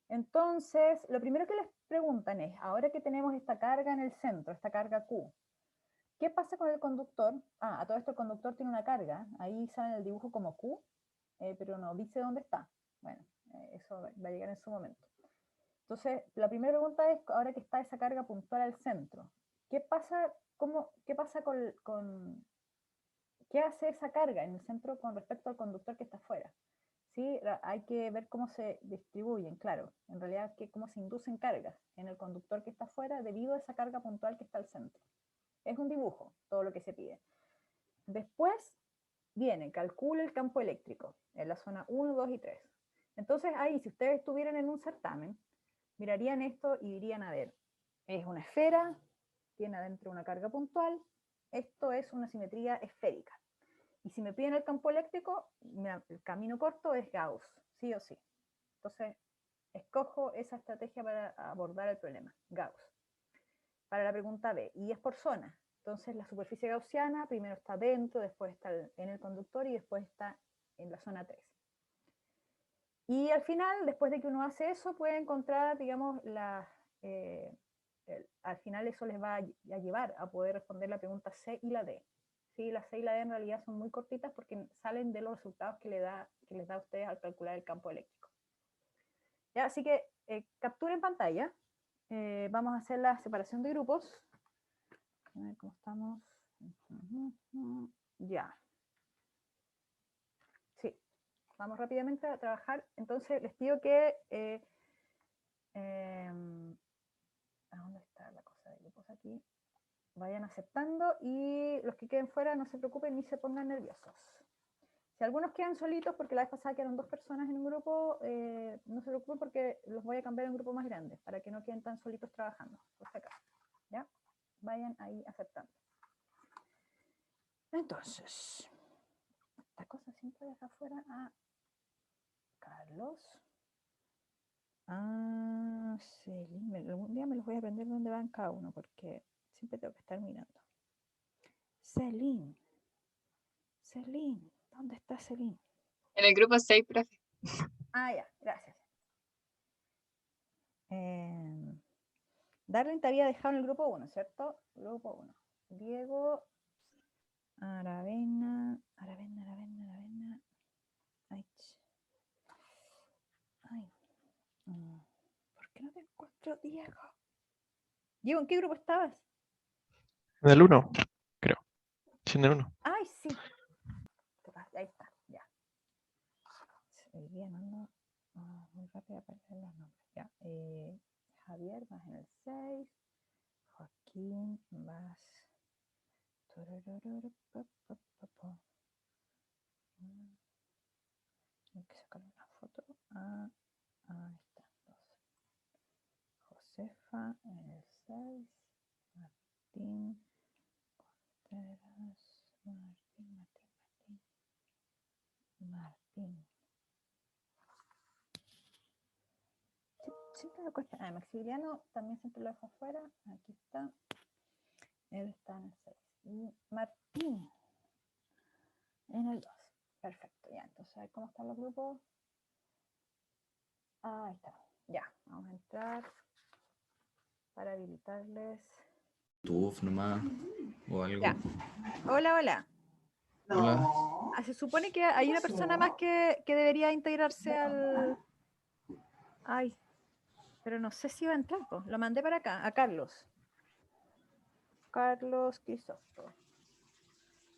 Entonces, lo primero que les preguntan es, ahora que tenemos esta carga en el centro, esta carga Q, ¿qué pasa con el conductor? A todo esto el conductor tiene una carga, ahí sale en el dibujo como Q, pero no dice dónde está. Bueno, eso va a llegar en su momento. Entonces, la primera pregunta es, ahora que está esa carga puntual al centro, ¿qué pasa, qué pasa qué hace esa carga en el centro con respecto al conductor que está afuera? ¿Sí? Hay que ver cómo se distribuyen, claro, en realidad cómo se inducen cargas en el conductor que está afuera debido a esa carga puntual que está al centro. Es un dibujo, todo lo que se pide. Después viene, calcula el campo eléctrico en la zona 1, 2 y 3. Entonces ahí, si ustedes estuvieran en un certamen, mirarían esto y dirían, a ver, es una esfera, tiene adentro una carga puntual, esto es una simetría esférica. Y si me piden el campo eléctrico, mira, el camino corto es Gauss, sí o sí. Entonces, escojo esa estrategia para abordar el problema, Gauss. Para la pregunta B, y es por zona. Entonces, la superficie gaussiana primero está dentro, después está en el conductor y después está en la zona 3. Y al final, después de que uno hace eso, puede encontrar, digamos, al final eso les va a llevar a poder responder la pregunta C y la D. ¿Sí? La C y la D en realidad son muy cortitas porque salen de los resultados que les da a ustedes al calcular el campo eléctrico. ¿Ya? Así que capturen pantalla. Vamos a hacer la separación de grupos. A ver cómo estamos. Ya. Sí. Vamos rápidamente a trabajar. Entonces les pido que... ¿dónde está la cosa de grupos aquí? Vayan aceptando y los que queden fuera no se preocupen ni se pongan nerviosos. Si algunos quedan solitos, porque la vez pasada quedaron 2 personas en un grupo, no se preocupen porque los voy a cambiar a un grupo más grande, para que no queden tan solitos trabajando, por si acaso. ¿Ya? Vayan ahí aceptando. Entonces, esta cosa siempre deja fuera a Carlos. Sí, algún día me los voy a aprender dónde van cada uno, porque siempre tengo que estar mirando. Celine, ¿dónde está Celine? En el grupo 6, profe. Ya, gracias. Darwin te había dejado en el grupo 1, ¿cierto? Grupo 1. Diego, Aravena. Ay, ¿por qué no te encuentro, Diego? Diego, ¿en qué grupo estabas? En el 1, creo. Sí, en el 1. Ay, sí. Ahí está, ya. Hoy día no muy rápido para leer los nombres. Ya. Javier, vas en el 6. Joaquín, vas. Hay que sacar una foto. Ahí está. 12. Josefa en el 6. Martín. Contreras. Martín. Siempre lo cuesta. Maximiliano también siempre lo dejo afuera. Aquí está. Él está en el 6. Y Martín en el 2. Perfecto, ya. Entonces, a ver cómo están los grupos. Ahí está. Ya, vamos a entrar para habilitarles Bluetooth nomás o algo. Ya. Hola, hola. Hola. Se supone que hay una persona más que debería integrarse al... Ay, pero no sé si va a entrar, po. Lo mandé para acá, a Carlos. Carlos Crisóstomo.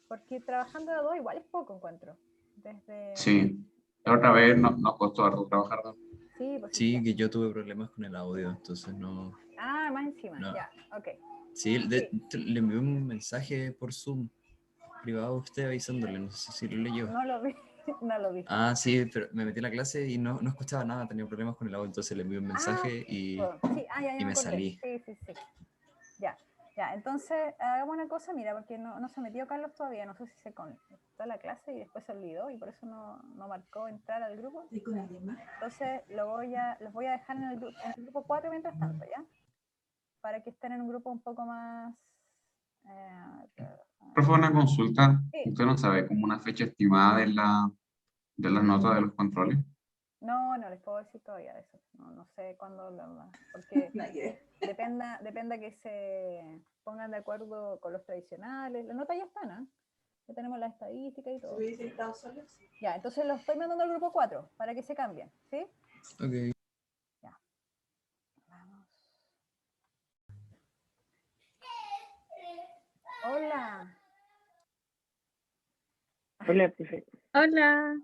Porque trabajando de a dos igual es poco, encuentro. Desde... Sí, la otra vez nos costó harto trabajar. ¿No? Sí, pues Sí, ya. que yo tuve problemas con el audio, entonces no. Ah, más encima, No. ya, ok. Sí, Sí. le envié un mensaje por Zoom privado a usted avisándole, no sé si lo leyó. No lo vi, no lo vi. Ah, sí, pero me metí en la clase y no escuchaba nada, tenía problemas con el audio, entonces le envié un mensaje Sí, ya y me me acordé. salí. Sí. Ya, entonces hagamos una cosa, mira, porque no se metió Carlos todavía, no sé si se conectó a la clase y después se olvidó y por eso no marcó entrar al grupo. Entonces los voy a dejar en el grupo 4 mientras tanto, ¿ya? Para que estén en un grupo un poco más... Profe, una consulta. sí. ¿Usted no sabe como una fecha estimada de las notas de los controles? No les puedo decir todavía de eso. No sé cuándo porque dependa que se pongan de acuerdo con los tradicionales. Las notas ya están, ¿eh? Ya tenemos la estadística y todo. Ya, entonces los estoy mandando al grupo 4 para que se cambien, ¿sí? Ok. Ya. Vamos. Hola. Hola, profe. Hola.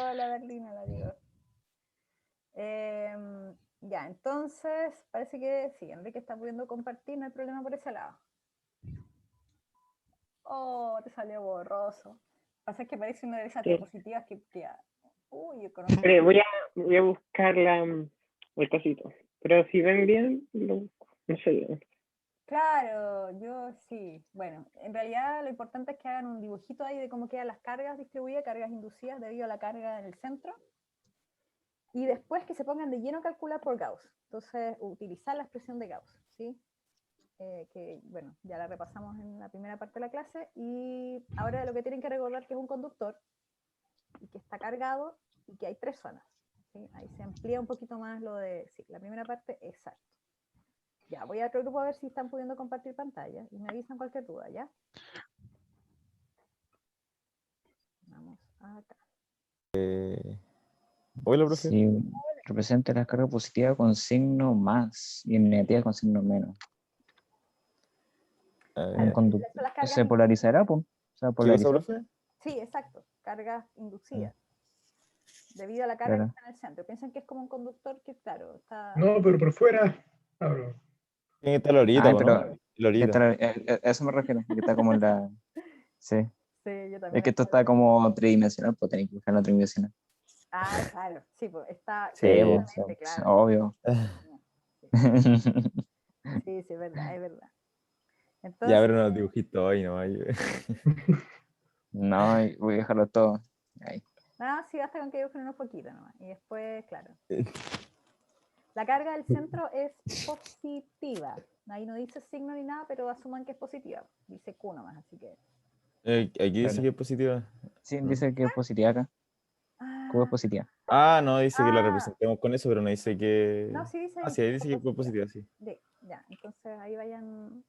Hola, Berlina, la digo. Ya, entonces, parece que sí, Enrique está pudiendo compartir, no hay problema por ese lado. Oh, te salió borroso. Pasa que parece una de esas Sí. diapositivas que... Uy, yo conozco. Espere, voy a buscar el cosito. Pero si ven bien, lo busco. No sé bien. Claro, yo sí. Bueno, en realidad lo importante es que hagan un dibujito ahí de cómo quedan las cargas distribuidas, cargas inducidas debido a la carga en el centro. Y después que se pongan de lleno a calcular por Gauss. Entonces, utilizar la expresión de Gauss, ¿sí? Que, bueno, ya la repasamos en la primera parte de la clase. Y ahora lo que tienen que recordar que es un conductor y que está cargado y que hay 3 zonas. ¿Sí? Ahí se amplía un poquito más lo de... Sí, la primera parte, exacto. Ya, voy a otro grupo a ver si están pudiendo compartir pantalla y me avisan cualquier duda, ¿ya? Vamos acá. Hola, profe. Si representa la carga positiva con signo más y negativa con signo menos. A Un ver, conductor Son las cargas se polarizará, pues. Se va a ¿qué cosa, polarizar. profe? Sí, exacto. Cargas inducidas. Debido a la carga Claro. que está en el centro. Piensan que es como un conductor que, claro, está... No, pero por fuera. Claro. Tiene que estar la orillita, Ay, po, pero ¿no? La orillita. a eso me refiero, que está como en la... Sí. Sí, yo también. Es que esto está como tridimensional, pues tenéis que buscarlo tridimensional. Claro. Sí, pues está... Sí, Sí. pues, Exactamente, claro. obvio. Sí, es verdad, es verdad. Ya, Entonces, pero unos dibujitos hoy, ¿no? No, voy a dejarlo todo. Ahí. sí, basta con que dibujen unos poquitos nomás. Y después, claro. La carga del centro es positiva. Ahí no dice signo ni nada, pero asuman que es positiva. Dice Q nomás, así que... Aquí dice Claro. que es positiva. Sí, ¿No? dice que es positiva acá. Q es positiva. Ah, no, dice que la Ah, representemos con eso, pero no dice que... no, sí dice Ah, ahí sí, ahí que dice que es positiva, sí. ya, entonces ahí vayan.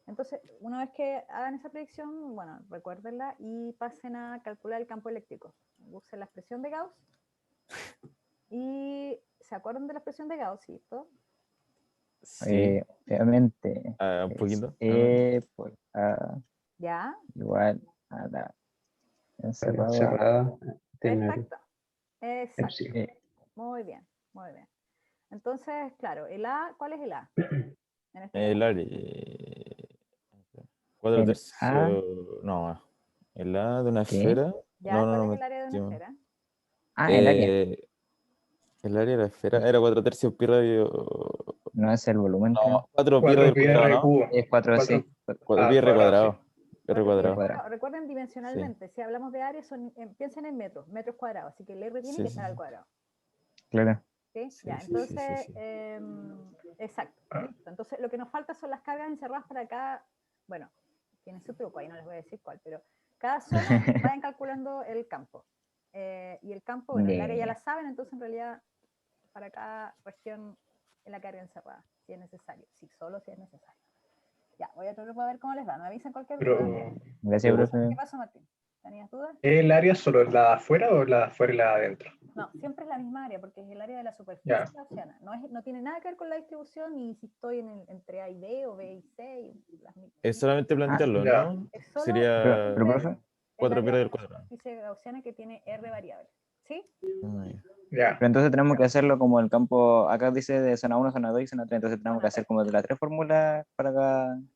Entonces, una vez que hagan esa predicción, bueno, recuérdenla y pasen a calcular el campo eléctrico. Usen la expresión de Gauss y ¿se acuerdan de la expresión de Gauss, cierto? Sí. Obviamente Un es poquito. E por A ¿Ya? igual a la encerrada Cerrada. Exacto. Exacto. Epsilon. Muy bien, muy bien. Entonces, claro, el A, ¿cuál es el A? En este El caso. área. 4 el A, tercios. No, el A de una ¿qué? esfera. ¿Ya? No, ¿Cuál es me el área de una equivoco. esfera? El área, El área de la esfera era 4 tercios pi radio. no es el volumen, creo. No, 4 pi 4 radio pi cuadrado, r ¿no? cubo. Es 4 4 sí. 4 pi r cuadrado, sí. cuadrado. R 4 pi r cuadrado. cuadrado. Recuerden dimensionalmente, si hablamos de áreas, piensen en metros cuadrados, así que el R tiene Sí, que sí, estar al sí. cuadrado. Claro. ¿Sí? Sí, Ya, sí, sí, entonces, sí. exacto, listo. Entonces, lo que nos falta son las cargas encerradas para cada, bueno, tiene su truco, ahí no les voy a decir cuál, pero cada zona vayan calculando el campo. Y el campo, bueno, el área ya la saben, entonces en realidad para cada región es la carga encerrada. si es necesario. Sí, solo si es necesario. Ya, voy a otro grupo a ver cómo les va. Me avisan cualquier Pero, duda. Gracias, pero, profe. ¿Qué pasó, Martín? ¿Tenías dudas? ¿el área solo es la de afuera o la de afuera y la de adentro? No, siempre es la misma área porque es el área de la superficie Ya. gaussiana. No tiene nada que ver con la distribución ni si estoy entre A y B o B y C. Es solamente plantearlo, ya. ¿no? Es solo Sería Pero, el profe, 4 área pi de del la cuadrado. superficie gaussiana que tiene R variables. ¿Sí? Ah, ya. Ya. pero entonces tenemos que hacerlo como el campo, acá dice de zona 1, zona 2 y zona 3, entonces tenemos Zona que hacer tres. como de las 3 fórmulas para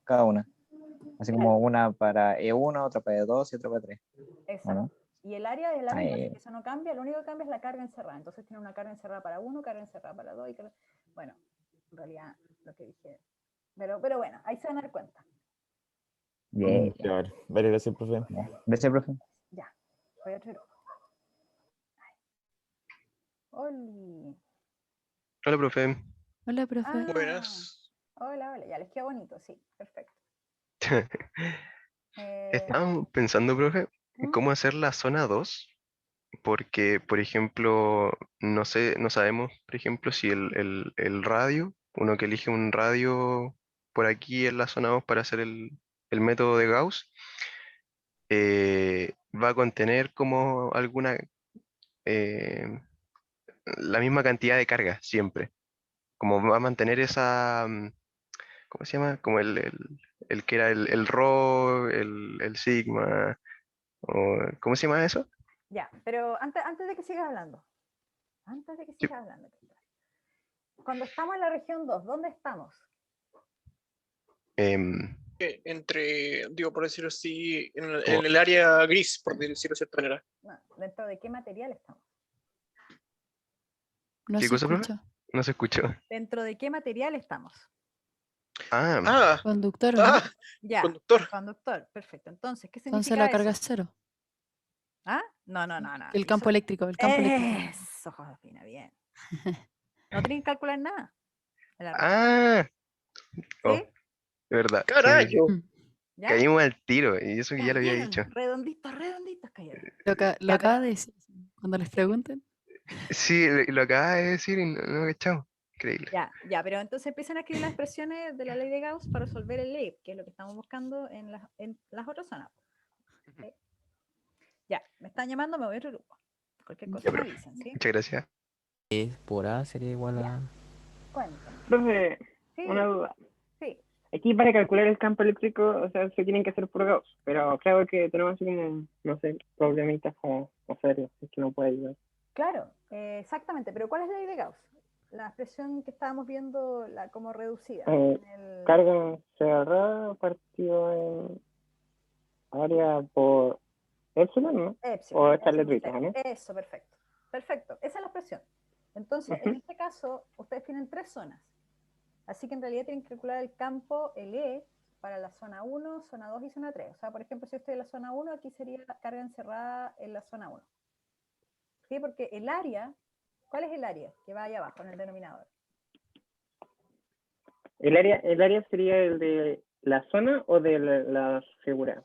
cada una. Así como una para E1, otra para E2 y otra para 3. Exacto. ¿No? Y el área es la misma, Ahí. así que eso no cambia. Lo único que cambia es la carga encerrada. Entonces tiene una carga encerrada para 1, carga encerrada para 2. Bueno, en realidad lo que dije. Pero bueno, ahí se van a dar cuenta. Yeah. Ya, vale. Vale, gracias, profe. Gracias, profe. Ya. Voy a otro grupo. Oli. Hola, profe. Hola, profe. Ah, Buenas. hola. Ya les queda bonito, sí. Perfecto. Estaba pensando, profe, en ¿Mm? cómo hacer la zona 2, porque, por ejemplo, no sé, no sabemos, por ejemplo, si el radio, uno que elige un radio por aquí en la zona 2 para hacer el método de Gauss, va a contener como eh, la misma cantidad de carga siempre, como va a mantener esa, ¿cómo se llama? Como el que era el rho, el sigma, o, ¿cómo se llama eso? Ya, pero antes de que sigas hablando, Sí. Cristóbal, cuando estamos en la región 2, ¿dónde estamos? Em, Digo, por decirlo así, en como, el área gris, por decirlo de cierta manera. No, ¿dentro de qué material estamos? No ¿qué se cosa, profe? escucha. No se escuchó. ¿Dentro de qué material estamos? Ah, Ah, Conductor, ¿no? ah, Ya, conductor. conductor, perfecto. Entonces, ¿qué Entonces significa la carga es eso? cero. ¿Ah? No. El campo eléctrico, el campo eléctrico. Eso, Josefina, bien. No tienen que calcular nada. En la ah, oh, ¿Sí? de verdad. Sí. Carayo. Mm. ¿Ya? Caímos al tiro, y eso que ya lo había Cayeron, dicho. redonditos cayeron. Lo Ya, acaba pero de decir. Cuando les pregunten. Sí, lo acabas de decir y no cachamos. Increíble. ya, pero entonces empiezan a escribir las expresiones de la ley de Gauss para resolver el LEIP, que es lo que estamos buscando en las otras zonas. ¿Sí? Ya, me están llamando, me voy a otro grupo. Cualquier cosa Ya, me profe. avisan, ¿sí? Muchas gracias. Por A sería igual Ya. a... Cuéntame. Profe, Sí, una duda. sí. Aquí para calcular el campo eléctrico, o sea, se tienen que hacer por Gauss, pero creo que tenemos así como, no sé, problemitas como hacerlo, es que no puede ayudar. Claro, exactamente. Pero ¿cuál es la ley de Gauss? La expresión que estábamos viendo como reducida. Carga cerrada partido en área por epsilon, ¿no? Epsilon, O ya, esta epsilon letrita, cero. ¿no? Eso, perfecto. Perfecto, esa es la expresión. Entonces, en este caso, ustedes tienen 3 zonas. Así que en realidad tienen que calcular el campo, el E, para la zona 1, zona 2 y zona 3. O sea, por ejemplo, si estoy en la zona 1, aquí sería la carga encerrada en la zona 1. ¿Sí? Porque el área, ¿cuál es el área que va allá abajo en el denominador? ¿El área sería el de la zona o de la figura?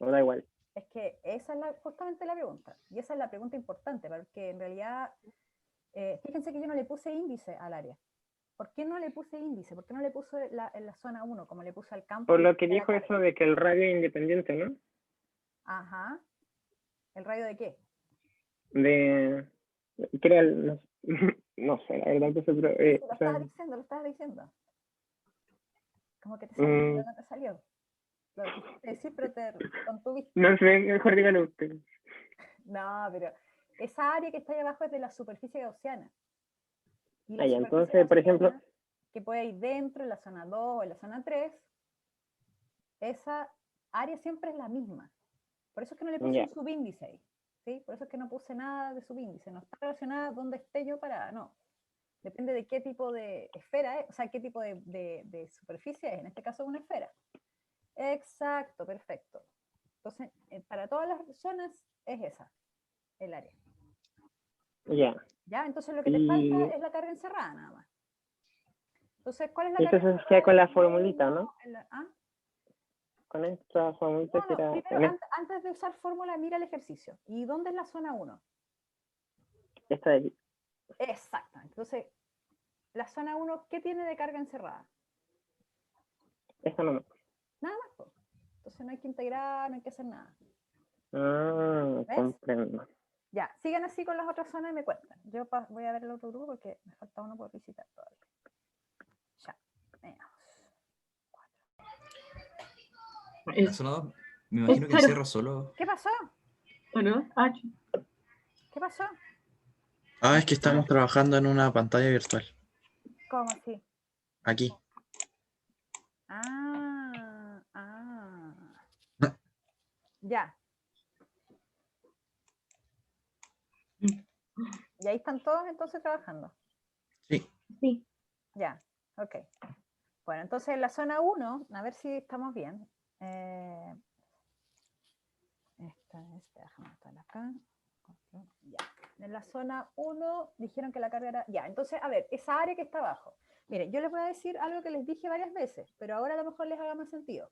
No da igual. Es que esa es justamente la pregunta. Y esa es la pregunta importante, porque en realidad, fíjense que yo no le puse índice al área. ¿Por qué no le puse índice? ¿Por qué no le puse en la zona 1, como le puse al campo? Por lo que dijo eso de que el radio es independiente, ¿no? Ajá. ¿El radio de qué? De... Crea no, no sé, la verdad, entonces, pero... Lo estabas diciendo. Como que te salió, pero no te salió. Lo quisiste decir, pero te contuviste. No sé, mejor dígalo usted. No, pero esa área que está ahí abajo es de la superficie gaussiana. Y la Ahí, superficie entonces, por ejemplo... que puede ir dentro, en la zona 2 o en la zona 3, esa área siempre es la misma. Por eso es que no le puse un subíndice ahí. ¿Sí? Por eso es que no puse nada de subíndice. No está relacionada donde esté yo parada, no. Depende de qué tipo de esfera es, o sea, qué tipo de superficie es. En este caso, una esfera. Exacto, perfecto. Entonces, para todas las zonas es esa, el área. Ya. Entonces lo que te falta es la carga encerrada nada más. Entonces, ¿cuál es la carga encerrada? Eso se hacía con la formulita, ¿no? Con esta formulita que era... Primero, antes de usar fórmula, mira el ejercicio. ¿Y dónde es la zona 1? Esta de aquí. Exactamente. Entonces, la zona 1, ¿qué tiene de carga encerrada? Esa no me... Nada más, po. Entonces no hay que integrar, no hay que hacer nada. ¿Ves? Comprendo. Ya, sigan así con las otras zonas y me cuentan. Yo voy a ver el otro grupo porque me falta uno por visitar todavía. Ya, veamos. La zona 2, me imagino que encierra solo. ¿Qué pasó? ¿Qué pasó? Ah, es que estamos trabajando en una pantalla virtual. ¿Cómo así? Aquí. Ya. Y ahí están todos entonces trabajando. Sí. Ya, ok. Bueno, entonces en la zona 1, a ver si estamos bien. Esta es, déjame anotarla acá. Ya. En la zona 1 dijeron que la carga era... Ya, entonces, a ver, esa área que está abajo. Miren, yo les voy a decir algo que les dije varias veces, pero ahora a lo mejor les haga más sentido.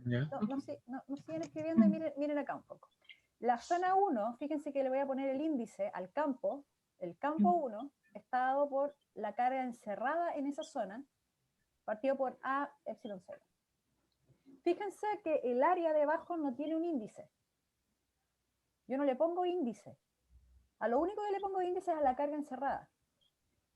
Ya. No siguen escribiendo y miren acá un poco. La zona 1, fíjense que le voy a poner el índice al campo. El campo 1 está dado por la carga encerrada en esa zona, partido por A epsilon 0. Fíjense que el área de abajo no tiene un índice. Yo no le pongo índice. A lo único que le pongo índice es a la carga encerrada.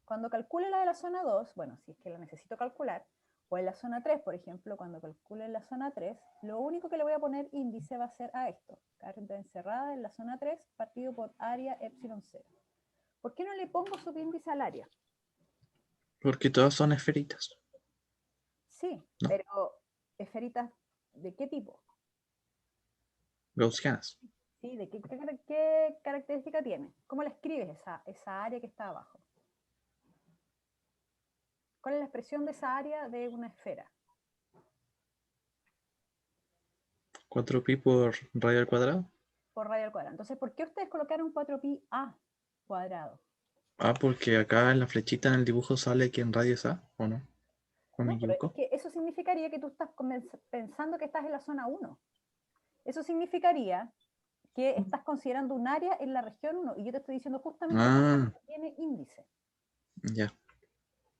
Cuando calcule la de la zona 2, bueno, si es que la necesito calcular, o en la zona 3, por ejemplo, cuando calcule en la zona 3, lo único que le voy a poner índice va a ser a esto. Carga encerrada en la zona 3, partido por área epsilon 0. ¿Por qué no le pongo subíndice al área? Porque todas son esferitas. Sí, No. pero esferitas ¿de qué tipo? Gaussianas. ¿Sí? ¿De qué característica tiene? ¿Cómo la escribes esa área que está abajo? ¿Cuál es la expresión de esa área de una esfera? 4pi por radio al cuadrado. Por radio al cuadrado. Entonces, ¿por qué ustedes colocaron 4pi a cuadrado? Ah, porque acá en la flechita en el dibujo sale que en radio es A, ¿o no? ¿O me No, pero es equivoco? que eso significaría que tú estás pensando que estás en la zona 1. Eso significaría que estás considerando un área en la región 1 y yo te estoy diciendo justamente que tiene índice. Ya.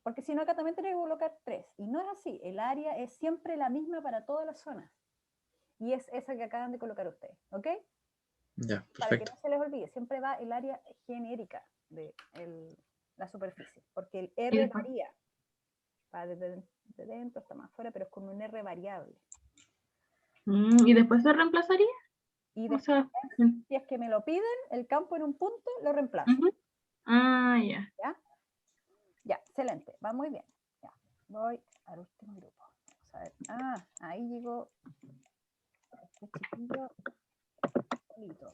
Porque si no, acá también tenés que colocar 3. Y no es así. El área es siempre la misma para todas las zonas. Y es esa que acaban de colocar ustedes. ¿Ok? Ya, Para que perfecto. no se les olvide, siempre va el área genérica de la superficie. Porque el R varía. Va desde dentro hasta más afuera, pero es con un R variable. ¿Y después se reemplazaría? Y O después, sea, si es que me lo piden, el campo en un punto lo reemplazo. ya. ¿Ya? Ya, excelente, va muy bien. Ya, voy al último grupo. Vamos a ver. Ahí llegó este chiquillo solito.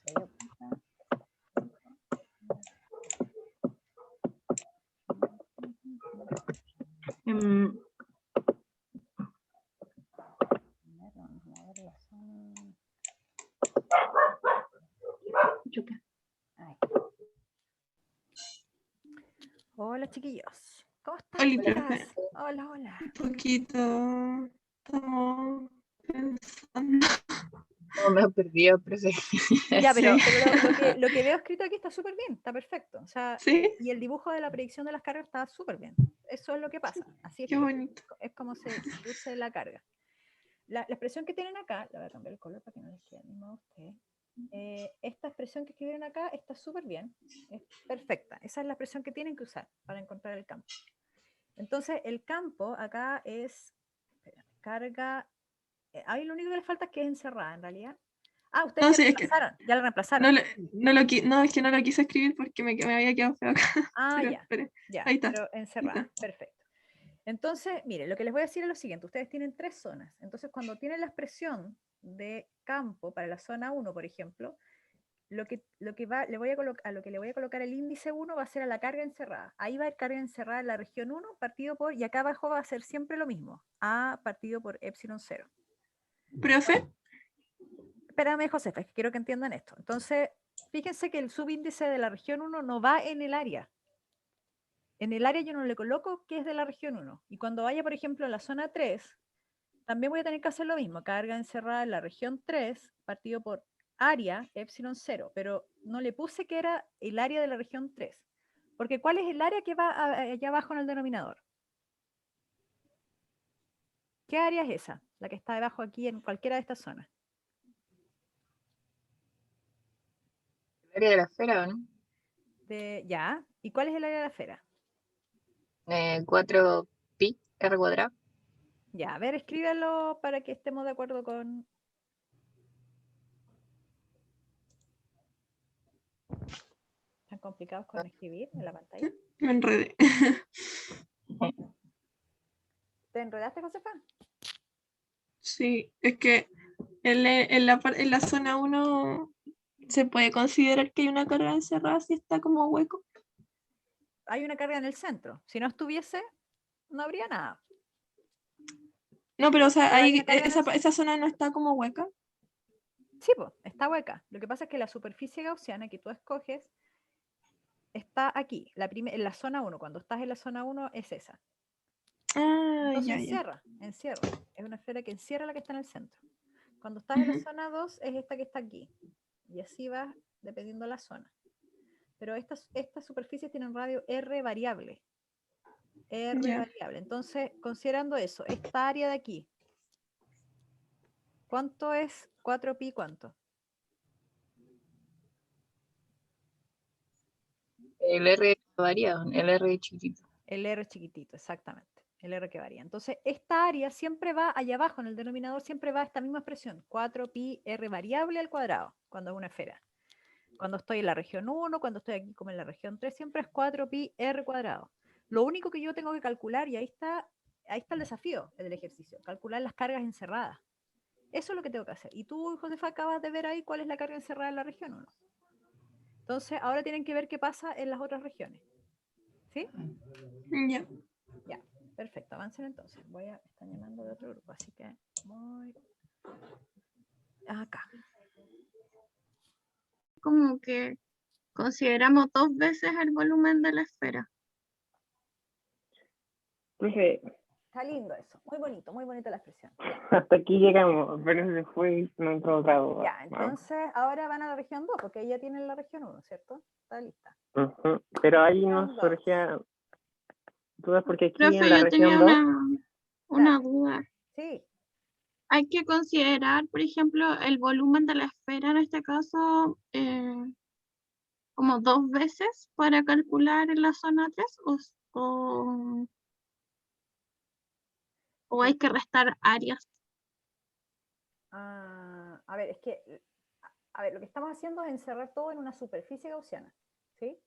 Se dio cuenta. Vamos a ver la zona. Ahí. Hola, chiquillos. ¿Cómo están? Hola, profe. Hola, hola. Un poquito. Estamos pensando. No, me he perdido, profe. Ya, pero Sí. lo que veo escrito aquí está súper bien, está perfecto. O sea, ¿Sí? y el dibujo de la predicción de las cargas está súper bien. Eso es lo que pasa. Así es Qué que bonito. es como se produce la carga. La expresión que tienen acá, le voy a cambiar el color para que no les quede mismo a ustedes. Esta expresión que escribieron acá está súper bien, es perfecta. Esa es la expresión que tienen que usar para encontrar el campo. Entonces, el campo acá es carga. Ahí lo único que le falta es que es encerrada, en realidad. Ustedes No, ya sí, la es que reemplazaron. Ya la reemplazaron. no, es que no lo quise escribir porque me había quedado feo acá. Pero Ya. espere. Ya, Ahí está. pero encerrada. Perfecto. Entonces, mire, lo que les voy a decir es lo siguiente. Ustedes tienen 3 zonas. Entonces, cuando tienen la expresión de campo para la zona 1, por ejemplo, lo que le voy a a lo que le voy a colocar el índice 1 va a ser a la carga encerrada. Ahí va a haber carga encerrada en la región 1 partido por, y acá abajo va a ser siempre lo mismo, A partido por epsilon 0. ¿Profe? Espérame, Josefa, es que quiero que entiendan esto. Entonces, fíjense que el subíndice de la región 1 no va en el área. En el área yo no le coloco que es de la región 1. Y cuando vaya, por ejemplo, a la zona 3, también voy a tener que hacer lo mismo. Carga encerrada en la región 3, partido por área, epsilon 0. Pero no le puse que era el área de la región 3. Porque ¿cuál es el área que va allá abajo en el denominador? ¿Qué área es esa? La que está debajo aquí en cualquiera de estas zonas. El área de la esfera, ¿o no? Ya. ¿Y cuál es el área de la esfera? 4 pi r cuadrado. Ya, a ver, escríbelo para que estemos de acuerdo con... ¿Están complicados con escribir en la pantalla? Me enredé. ¿Te enredaste, Josefa? Sí, es que en la zona 1 se puede considerar que hay una carga encerrada si está como hueco. Hay una carga en el centro. Si no estuviese, no habría nada. No, pero o sea, Pero hay ahí, una carga en el centro. esa zona no está como hueca. Sí, pues, está hueca. Lo que pasa es que la superficie gaussiana que tú escoges está aquí, en la zona 1. Cuando estás en la zona 1 es esa. Ah, Entonces ya, ya. encierra. Es una esfera que encierra la que está en el centro. Cuando estás en la zona 2 es esta que está aquí. Y así va dependiendo de la zona. Pero estas superficies tienen radio R variable. R Ya. variable. Entonces, considerando eso, esta área de aquí, ¿cuánto es 4pi? ¿Cuánto? El R variado, el R chiquitito. El R chiquitito, exactamente. El R que varía. Entonces, esta área siempre va allá abajo, en el denominador siempre va esta misma expresión, 4pi R variable al cuadrado, cuando es una esfera. Cuando estoy en la región 1, cuando estoy aquí como en la región 3, siempre es 4pi R cuadrado. Lo único que yo tengo que calcular, y ahí está el desafío del ejercicio, calcular las cargas encerradas. Eso es lo que tengo que hacer. Y tú, Josefa, acabas de ver ahí cuál es la carga encerrada en la región 1. Entonces, ahora tienen que ver qué pasa en las otras regiones. ¿Sí? Ya. Ya, perfecto. Avancen entonces. Están llamando de otro grupo, así que voy acá. Como que consideramos 2 veces el volumen de la esfera. Entonces, Está lindo eso. Muy bonita la expresión. Ya. hasta aquí llegamos, pero después no entró otra duda. Ya, entonces ahora van a la región 2, porque ahí ya tienen la región 1, ¿cierto? Está lista. Ujú. Pero ahí nos Región 2. surgía dudas porque aquí Profe, en la yo tenía región 2, una duda. Sí. Hay que considerar, por ejemplo, el volumen de la esfera, en este caso, como 2 veces para calcular en la zona 3 o hay que restar áreas. A ver, es que, lo que estamos haciendo es encerrar todo en una superficie gaussiana, ¿sí?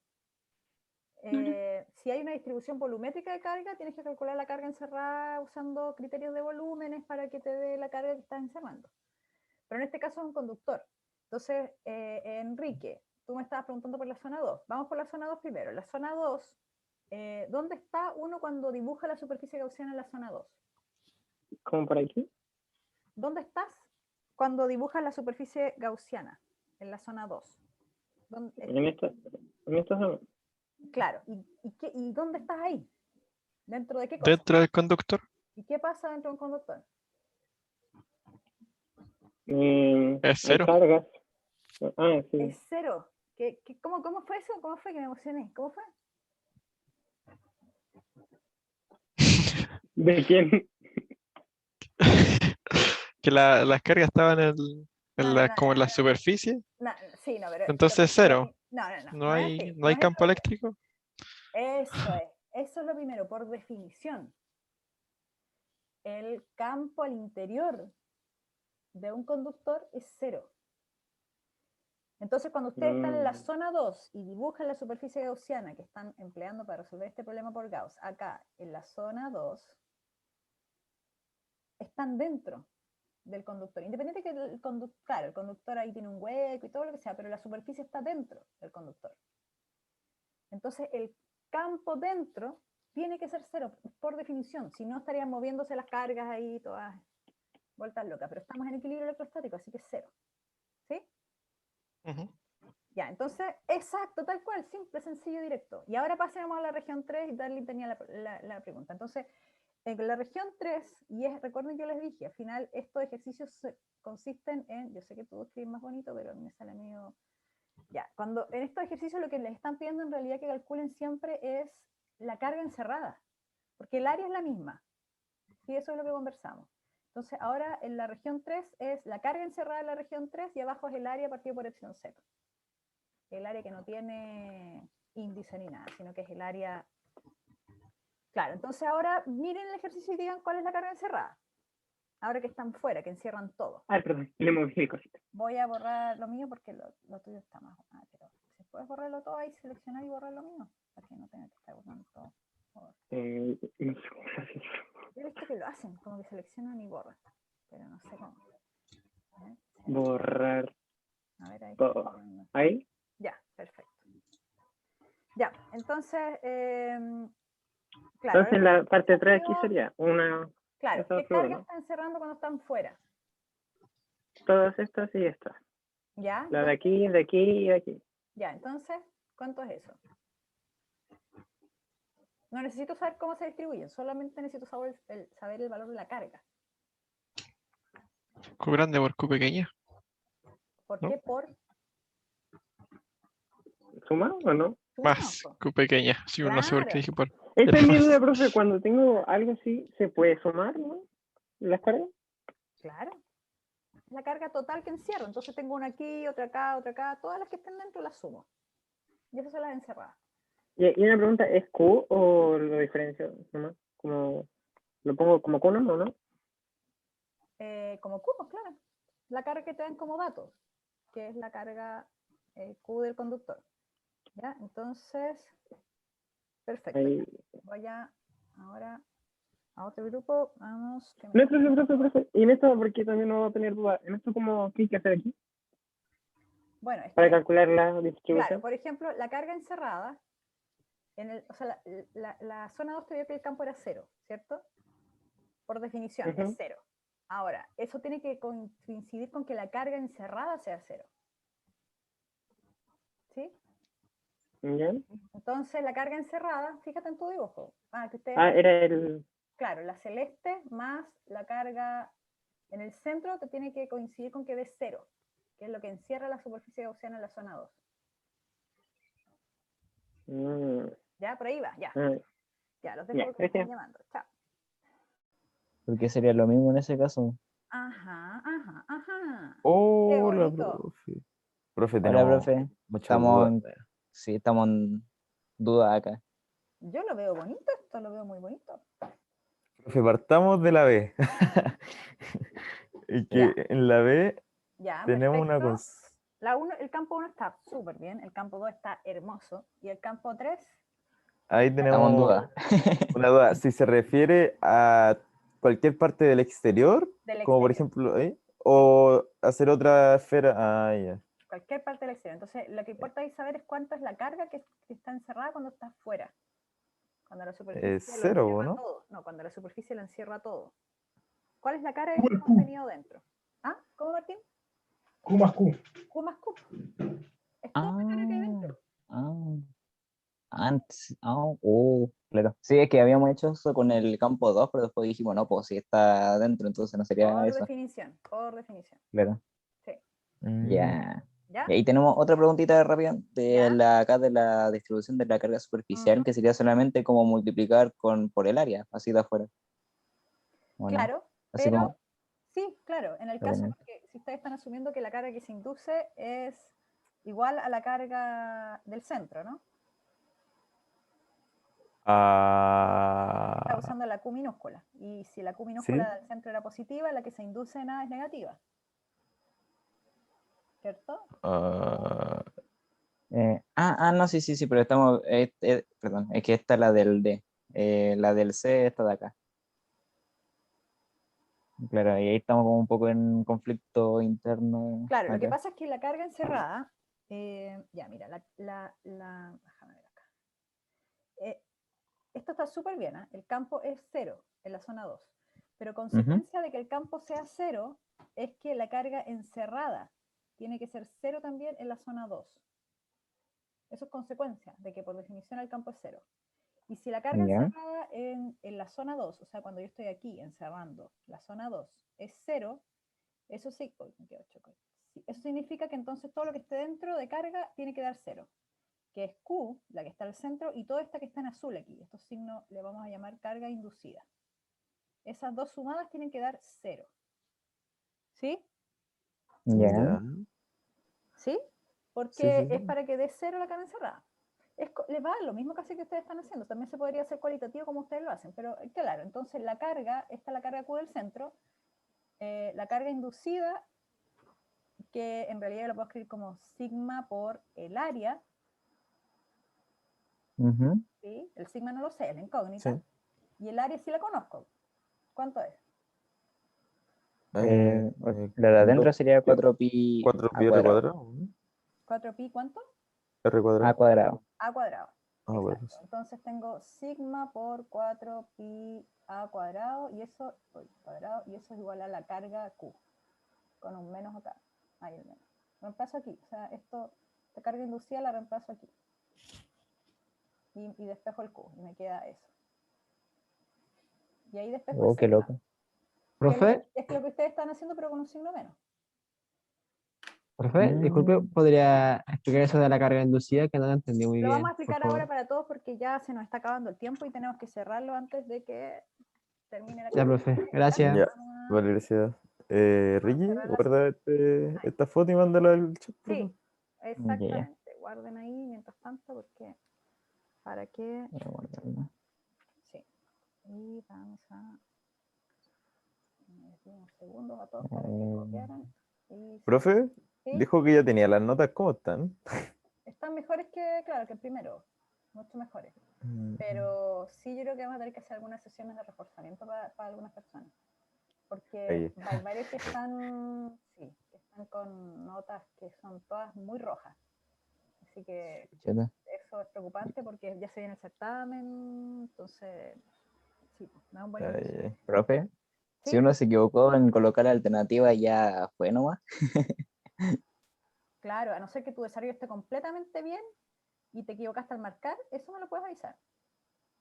Si hay una distribución volumétrica de carga, tienes que calcular la carga encerrada usando criterios de volúmenes para que te dé la carga que estás encerrando. Pero en este caso es un conductor. Entonces, Enrique, tú me estabas preguntando por la zona 2. Vamos por la zona 2 primero. La zona 2, ¿dónde está uno cuando dibuja la superficie gaussiana en la zona 2? como por aquí. ¿Dónde estás cuando dibujas la superficie gaussiana en la zona 2? En esta zona. Claro. ¿Y dónde estás ahí? ¿Dentro de qué cosa? Dentro del conductor. ¿Y qué pasa dentro de un conductor? Es cero. Cargas. Ah, sí. Es cero. ¿Cómo fue eso? ¿Cómo fue que me emocioné? ¿Cómo fue? ¿De quién? Que las cargas estaban como en la superficie. Sí, no, pero... Entonces cero. No No hay, así, no hay es campo eso. eléctrico. Eso es lo primero, por definición. El campo al interior de un conductor es cero. Entonces, cuando ustedes están en la zona 2 y dibujan la superficie gaussiana que están empleando para resolver este problema por Gauss, acá en la zona 2, están dentro del conductor. Independiente que el conductor, claro, el conductor ahí tiene un hueco y todo lo que sea, pero la superficie está dentro del conductor. Entonces, el campo dentro tiene que ser cero, por definición. Si no, estarían moviéndose las cargas ahí todas vueltas locas. Pero estamos en equilibrio electrostático, así que es cero. ¿Sí? Ya, entonces, exacto, tal cual, simple, sencillo, directo. Y ahora pasemos a la región 3 y Darlene tenía la pregunta. Entonces, en la región 3, recuerden que yo les dije, al final estos ejercicios consisten en, yo sé que tú escribes más bonito, pero a mí me sale medio Ya, cuando en estos ejercicios lo que les están pidiendo en realidad que calculen siempre es la carga encerrada, porque el área es la misma, y eso es lo que conversamos. Entonces ahora en la región 3 es la carga encerrada en la región 3 y abajo es el área partido por epsilon 0. El área que no tiene índice ni nada, sino que es el área... Claro, entonces ahora miren el ejercicio y digan cuál es la carga encerrada. Ahora que están fuera, que encierran todo. Ah, perdón, le moví el cosita. Voy a borrar lo mío porque lo tuyo está más... Ah, pero si puedes borrarlo todo ahí, seleccionar y borrar lo mío, para que no tenga que estar borrando todo. No sé cómo se hace eso. Yo he visto que lo hacen, como que seleccionan y borran, pero no sé cómo. A ver, Borrar a ver ahí. todo. ¿Ahí? Ya, perfecto. Ya, entonces, claro. Entonces la parte 3 aquí sería una... Claro, esa ¿qué otra carga uno. están cerrando cuando están fuera? Todas estas y estas. ¿Ya? La de aquí, de aquí y de aquí. Ya, entonces, ¿cuánto es eso? No necesito saber cómo se distribuyen, solamente necesito saber el valor de la carga. Q grande por Q pequeña. ¿Por ¿No? qué? Por ¿Suma o no? Más Q pequeña. Sí, no sé por qué dije por. Esta es mi duda, profe. Cuando tengo algo así, ¿se puede sumar, no? ¿Las cargas? Claro. Es la carga total que encierro. Entonces tengo una aquí, otra acá, todas las que estén dentro las sumo. Y esas son las encerradas. Y una pregunta, ¿es Q o lo diferencio nomás? Como, ¿lo pongo como Q nomás o no? Como cubos, claro. La carga que te dan como datos, que es la carga Q del conductor. ¿Ya? Entonces, perfecto. Ahí. Voy ahora a otro grupo. Vamos. No, profe. Y en esto, porque también no voy a tener duda. ¿En esto cómo qué hay que hacer aquí? Bueno, es Para que, calcular la distribución. claro, por ejemplo, la carga encerrada, o sea, la zona 2 te dio que el campo era 0, ¿cierto? Por definición, es 0. Ahora, eso tiene que coincidir con que la carga encerrada sea 0. ¿Sí? ¿Ya? Entonces, la carga encerrada, fíjate en tu dibujo. Que ustedes Era el... Claro, la celeste más la carga en el centro te tiene que coincidir con que dé 0, que es lo que encierra la superficie gaussiana en la zona 2. ¿Ya? Por ahí va, ya. Ya, los dejo porque me están llamando. Chao. Porque sería lo mismo en ese caso. Ajá. Qué Hola, bonito. profe. Profe, Hola, tenemos profe. muchas dudas. Estamos en duda acá. Yo lo veo bonito, esto lo veo muy bonito. Profe, partamos de la B. Y que en la B tenemos una El campo 1 está súper bien, el campo 2 está hermoso, y el campo 3... Ahí tenemos una duda. Si se refiere a cualquier parte del exterior, como por ejemplo, o hacer otra esfera. Ah, ya. Cualquier parte del exterior. Entonces, lo que importa ahí saber es cuánto es la carga que está encerrada cuando está fuera. Cuando la superficie lo 0, encierra ¿no? todo. No, cuando la superficie lo encierra todo. ¿Cuál es la carga que está contenido dentro? ¿Ah? ¿Cómo, Martín? Q más Q. Q más Q. Es toda la carga que hay dentro. Claro. Sí, es que habíamos hecho eso con el campo 2, pero después dijimos, no, pues si está dentro, entonces no sería Por eso. definición. Claro. Sí. Ya. ¿Ya? Y ahí tenemos otra preguntita rápida acá de la distribución de la carga superficial, que sería solamente como multiplicar por el área, así de afuera. Claro, así pero como, sí, claro, en el caso, porque si ustedes están asumiendo que la carga que se induce es igual a la carga del centro, ¿no? Está usando la Q minúscula. Y si la Q minúscula del centro era positiva, la que se induce en A es negativa. ¿Cierto? no, sí, pero estamos, perdón, es que esta es la del D. La del C está de acá. Claro, y ahí estamos como un poco en conflicto interno. Claro, lo que acá. pasa es que la carga encerrada, ya mira, déjame ver acá. Esto está súper bien, ¿eh? El campo es 0 en la zona 2, pero consecuencia de que el campo sea 0 es que la carga encerrada tiene que ser 0 también en la zona 2. Eso es consecuencia de que por definición el campo es 0. Y si la carga encerrada en la zona 2, o sea, cuando yo estoy aquí encerrando la zona 2, es 0, eso sí, me quedo choco, Sí, eso significa que entonces todo lo que esté dentro de carga tiene que dar 0, que es Q, la que está al centro, y toda esta que está en azul aquí. Estos signos le vamos a llamar carga inducida. Esas dos sumadas tienen que dar 0. ¿Sí? Ya. ¿Sí? Porque es para que dé 0 la carga encerrada. Les va a dar lo mismo casi que ustedes están haciendo. También se podría hacer cualitativo como ustedes lo hacen. Pero claro, entonces la carga, esta es la carga Q del centro. La carga inducida, que en realidad yo lo puedo escribir como sigma por el área. ¿Sí? El sigma no lo sé, es la incógnita. Sí. Y el área sí la conozco. ¿Cuánto es? La de adentro sería 4pi 4pi r cuadrado. 4pi, ¿cuánto? R cuadrado. A cuadrado. A cuadrado. Ah, bueno. Exacto. Entonces tengo sigma por 4pi a cuadrado y eso es igual a la carga Q. Con un menos acá. Ahí el menos. Reemplazo aquí. O sea, esta carga inducida la reemplazo aquí. Y despejo el Q. Y me queda eso. Y ahí despejo el Qué sigma. loco. Profe, Es lo que ustedes están haciendo, pero con un signo menos. profe, disculpe, ¿podría explicar eso de la carga inducida que no lo entendí muy Lo bien? vamos a por explicar favor? ahora para todos porque ya se nos está acabando el tiempo y tenemos que cerrarlo antes de que termine la Ya, clase. profe, gracias. Ya, vale, gracias. Ricky, cerrarla. guarda esta foto y mándala al chat. por favor. Sí, exactamente. Guarden ahí mientras tanto porque para que... Sí. Y vamos a... unos segundos a todos para que copiaran. Y... Profe, ¿Sí? dijo que ya tenía las notas. ¿Cómo están? Están mejores que, claro, que el primero. Mucho mejores. Pero sí, yo creo que vamos a tener que hacer algunas sesiones de reforzamiento para algunas personas. Porque hay varios que están con notas que son todas muy rojas. Así que eso es preocupante porque ya se viene el certamen, entonces sí, no es un buen inicio. Profe, ¿Sí? si uno se equivocó en colocar la alternativa, ya fue nomás. Claro, a no ser que tu desarrollo esté completamente bien y te equivocaste al marcar, eso me lo puedes avisar.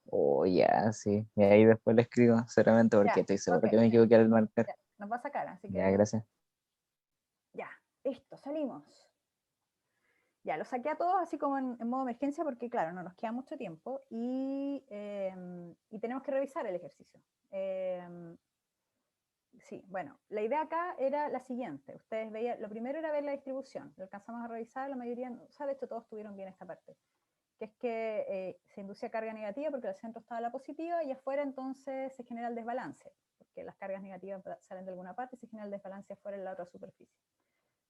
Oh, ya, sí. Y ahí después le escribo, seguramente, porque Ya, estoy seguro ok. que me equivoqué al marcar. Ya, nos va a sacar, así que... Ya, gracias. Ya, listo, salimos. Ya, lo saqué a todos así como en modo emergencia porque, claro, no nos queda mucho tiempo y tenemos que revisar el ejercicio. Sí, bueno, la idea acá era la siguiente. Ustedes veían, lo primero era ver la distribución. Lo alcanzamos a revisar, la mayoría, o sea, de hecho todos tuvieron bien esta parte. Que es que se induce carga negativa porque al centro estaba la positiva y afuera entonces se genera el desbalance. Porque las cargas negativas salen de alguna parte y se genera el desbalance afuera en la otra superficie.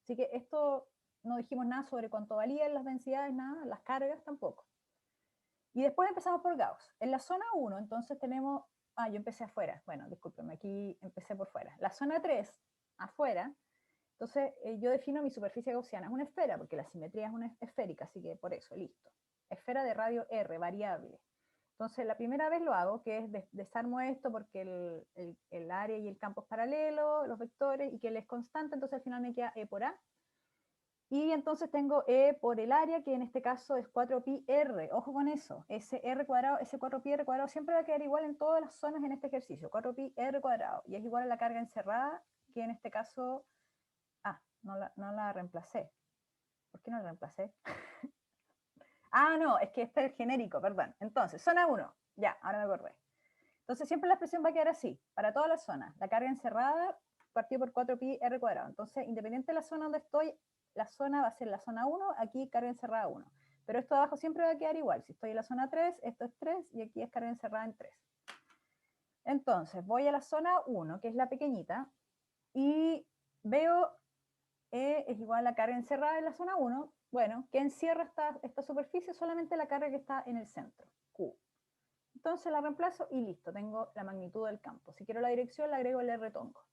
Así que esto no dijimos nada sobre cuánto valían las densidades, nada, las cargas tampoco. Y después empezamos por Gauss. En la zona 1, entonces tenemos... Ah, yo empecé afuera. Bueno, discúlpenme, aquí empecé por fuera. La zona 3, afuera, entonces yo defino mi superficie gaussiana. Es una esfera, porque la simetría es una esférica, así que por eso, listo. Esfera de radio R, variable. Entonces, la primera vez lo hago, que es desarmo esto porque el área y el campo es paralelo, los vectores, y que él es constante, entonces al final me queda E por A. Y entonces tengo E por el área, que en este caso es 4pi R. Ojo con eso. Ese R cuadrado, ese 4pi R cuadrado siempre va a quedar igual en todas las zonas en este ejercicio. 4pi R cuadrado. Y es igual a la carga encerrada, que en este caso... Ah, no la reemplacé. ¿Por qué no la reemplacé? Ah, no, es que este es el genérico, perdón. Entonces, zona 1. Ya, ahora me acordé. Entonces siempre la expresión va a quedar así, para todas las zonas. La carga encerrada partido por 4pi R cuadrado. Entonces, independiente de la zona donde estoy, la zona va a ser la zona 1, aquí carga encerrada 1. Pero esto de abajo siempre va a quedar igual. Si estoy en la zona 3, esto es 3 y aquí es carga encerrada en 3. Entonces, voy a la zona 1, que es la pequeñita, y veo E es igual a la carga encerrada en la zona 1. Bueno, ¿qué encierra esta superficie? Solamente la carga que está en el centro, Q. Entonces la reemplazo y listo, tengo la magnitud del campo. Si quiero la dirección, le agrego el R tongo.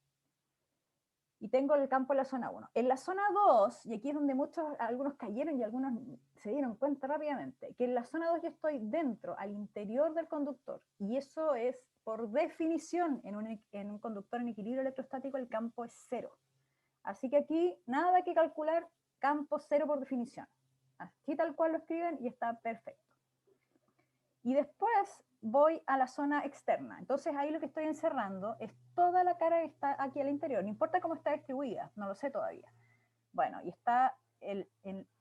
Y tengo el campo en la zona 1. En la zona 2, y aquí es donde algunos cayeron y algunos se dieron cuenta rápidamente, que en la zona 2 yo estoy dentro, al interior del conductor. Y eso es, por definición, en un conductor en equilibrio electrostático, el campo es 0. Así que aquí nada que calcular, campo 0 por definición. Así tal cual lo escriben y está perfecto. Y después voy a la zona externa. Entonces ahí lo que estoy encerrando es toda la carga que está aquí al interior. No importa cómo está distribuida, no lo sé todavía. Bueno, y está en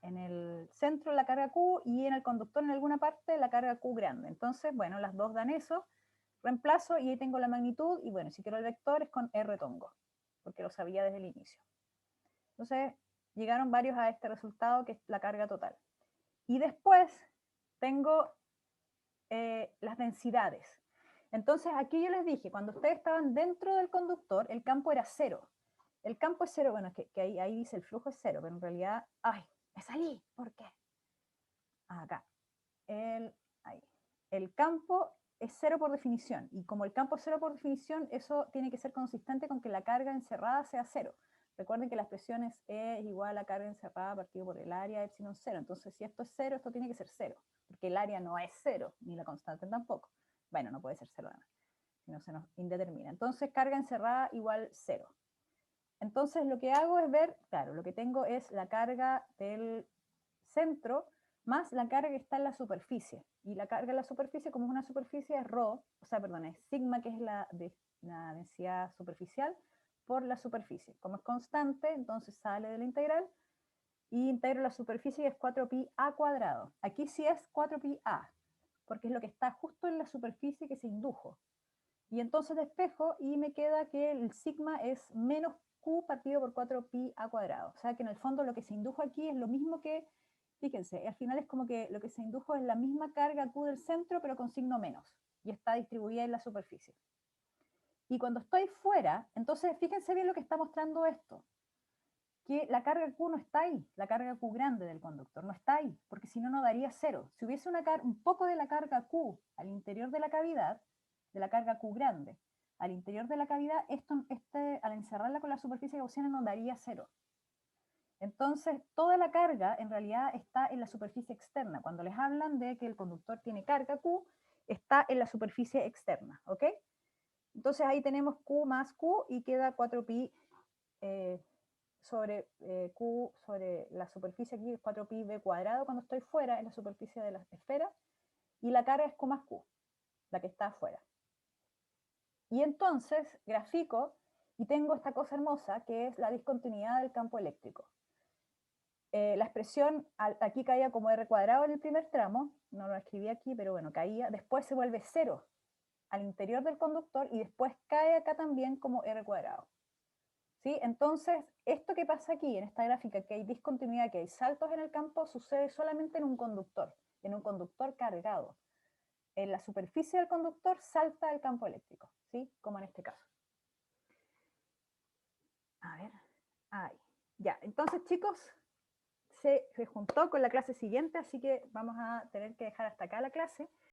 el centro la carga Q y en el conductor en alguna parte la carga Q grande. Entonces, bueno, las dos dan eso, reemplazo y ahí tengo la magnitud, y bueno, si quiero el vector es con R tongo, porque lo sabía desde el inicio. Entonces, llegaron varios a este resultado que es la carga total. Y después tengo las densidades. Entonces, aquí yo les dije, cuando ustedes estaban dentro del conductor, el campo era 0. El campo es 0, bueno, que ahí dice el flujo es 0, pero en realidad, ¡ay! Me salí, ¿por qué? Acá. Ahí. El campo es 0 por definición, y como el campo es 0 por definición, eso tiene que ser consistente con que la carga encerrada sea 0. Recuerden que la expresión es E es igual a carga encerrada partido por el área epsilon 0. Entonces, si esto es 0, esto tiene que ser 0, porque el área no es 0, ni la constante tampoco. Bueno, no puede ser 0 además, si no se nos indetermina. Entonces, carga encerrada igual 0. Entonces, lo que hago es ver, claro, lo que tengo es la carga del centro más la carga que está en la superficie. Y la carga en la superficie, como es una superficie, es rho, o sea, perdón, es sigma, que es la densidad superficial, por la superficie. Como es constante, entonces sale de la integral, y integro la superficie, que es 4pi a cuadrado. Aquí sí es 4pi a, porque es lo que está justo en la superficie que se indujo. Y entonces despejo y me queda que el sigma es menos q partido por 4pi a cuadrado. O sea que en el fondo lo que se indujo aquí es lo mismo que, fíjense, al final es como que lo que se indujo es la misma carga q del centro, pero con signo menos. Y está distribuida en la superficie. Y cuando estoy fuera, entonces fíjense bien lo que está mostrando esto. Que la carga Q no está ahí, la carga Q grande del conductor no está ahí, porque si no, no daría 0. Si hubiese un poco de la carga Q al interior de la cavidad, de la carga Q grande, al interior de la cavidad, al encerrarla con la superficie gaussiana nos daría 0. Entonces, toda la carga en realidad está en la superficie externa. Cuando les hablan de que el conductor tiene carga Q, está en la superficie externa, ¿ok? Entonces ahí tenemos Q más Q y queda 4pi sobre Q sobre la superficie aquí, es 4pi b cuadrado cuando estoy fuera en la superficie de la esfera, y la carga es Q más Q, la que está afuera. Y entonces grafico y tengo esta cosa hermosa que es la discontinuidad del campo eléctrico. La expresión aquí caía como R cuadrado en el primer tramo, no lo escribí aquí, pero bueno, caía, después se vuelve 0 al interior del conductor y después cae acá también como R cuadrado. ¿Sí? Entonces, esto que pasa aquí en esta gráfica, que hay discontinuidad, que hay saltos en el campo, sucede solamente en un conductor cargado. En la superficie del conductor salta el campo eléctrico, ¿sí? Como en este caso. A ver, ahí. Ya, entonces chicos, se juntó con la clase siguiente, así que vamos a tener que dejar hasta acá la clase.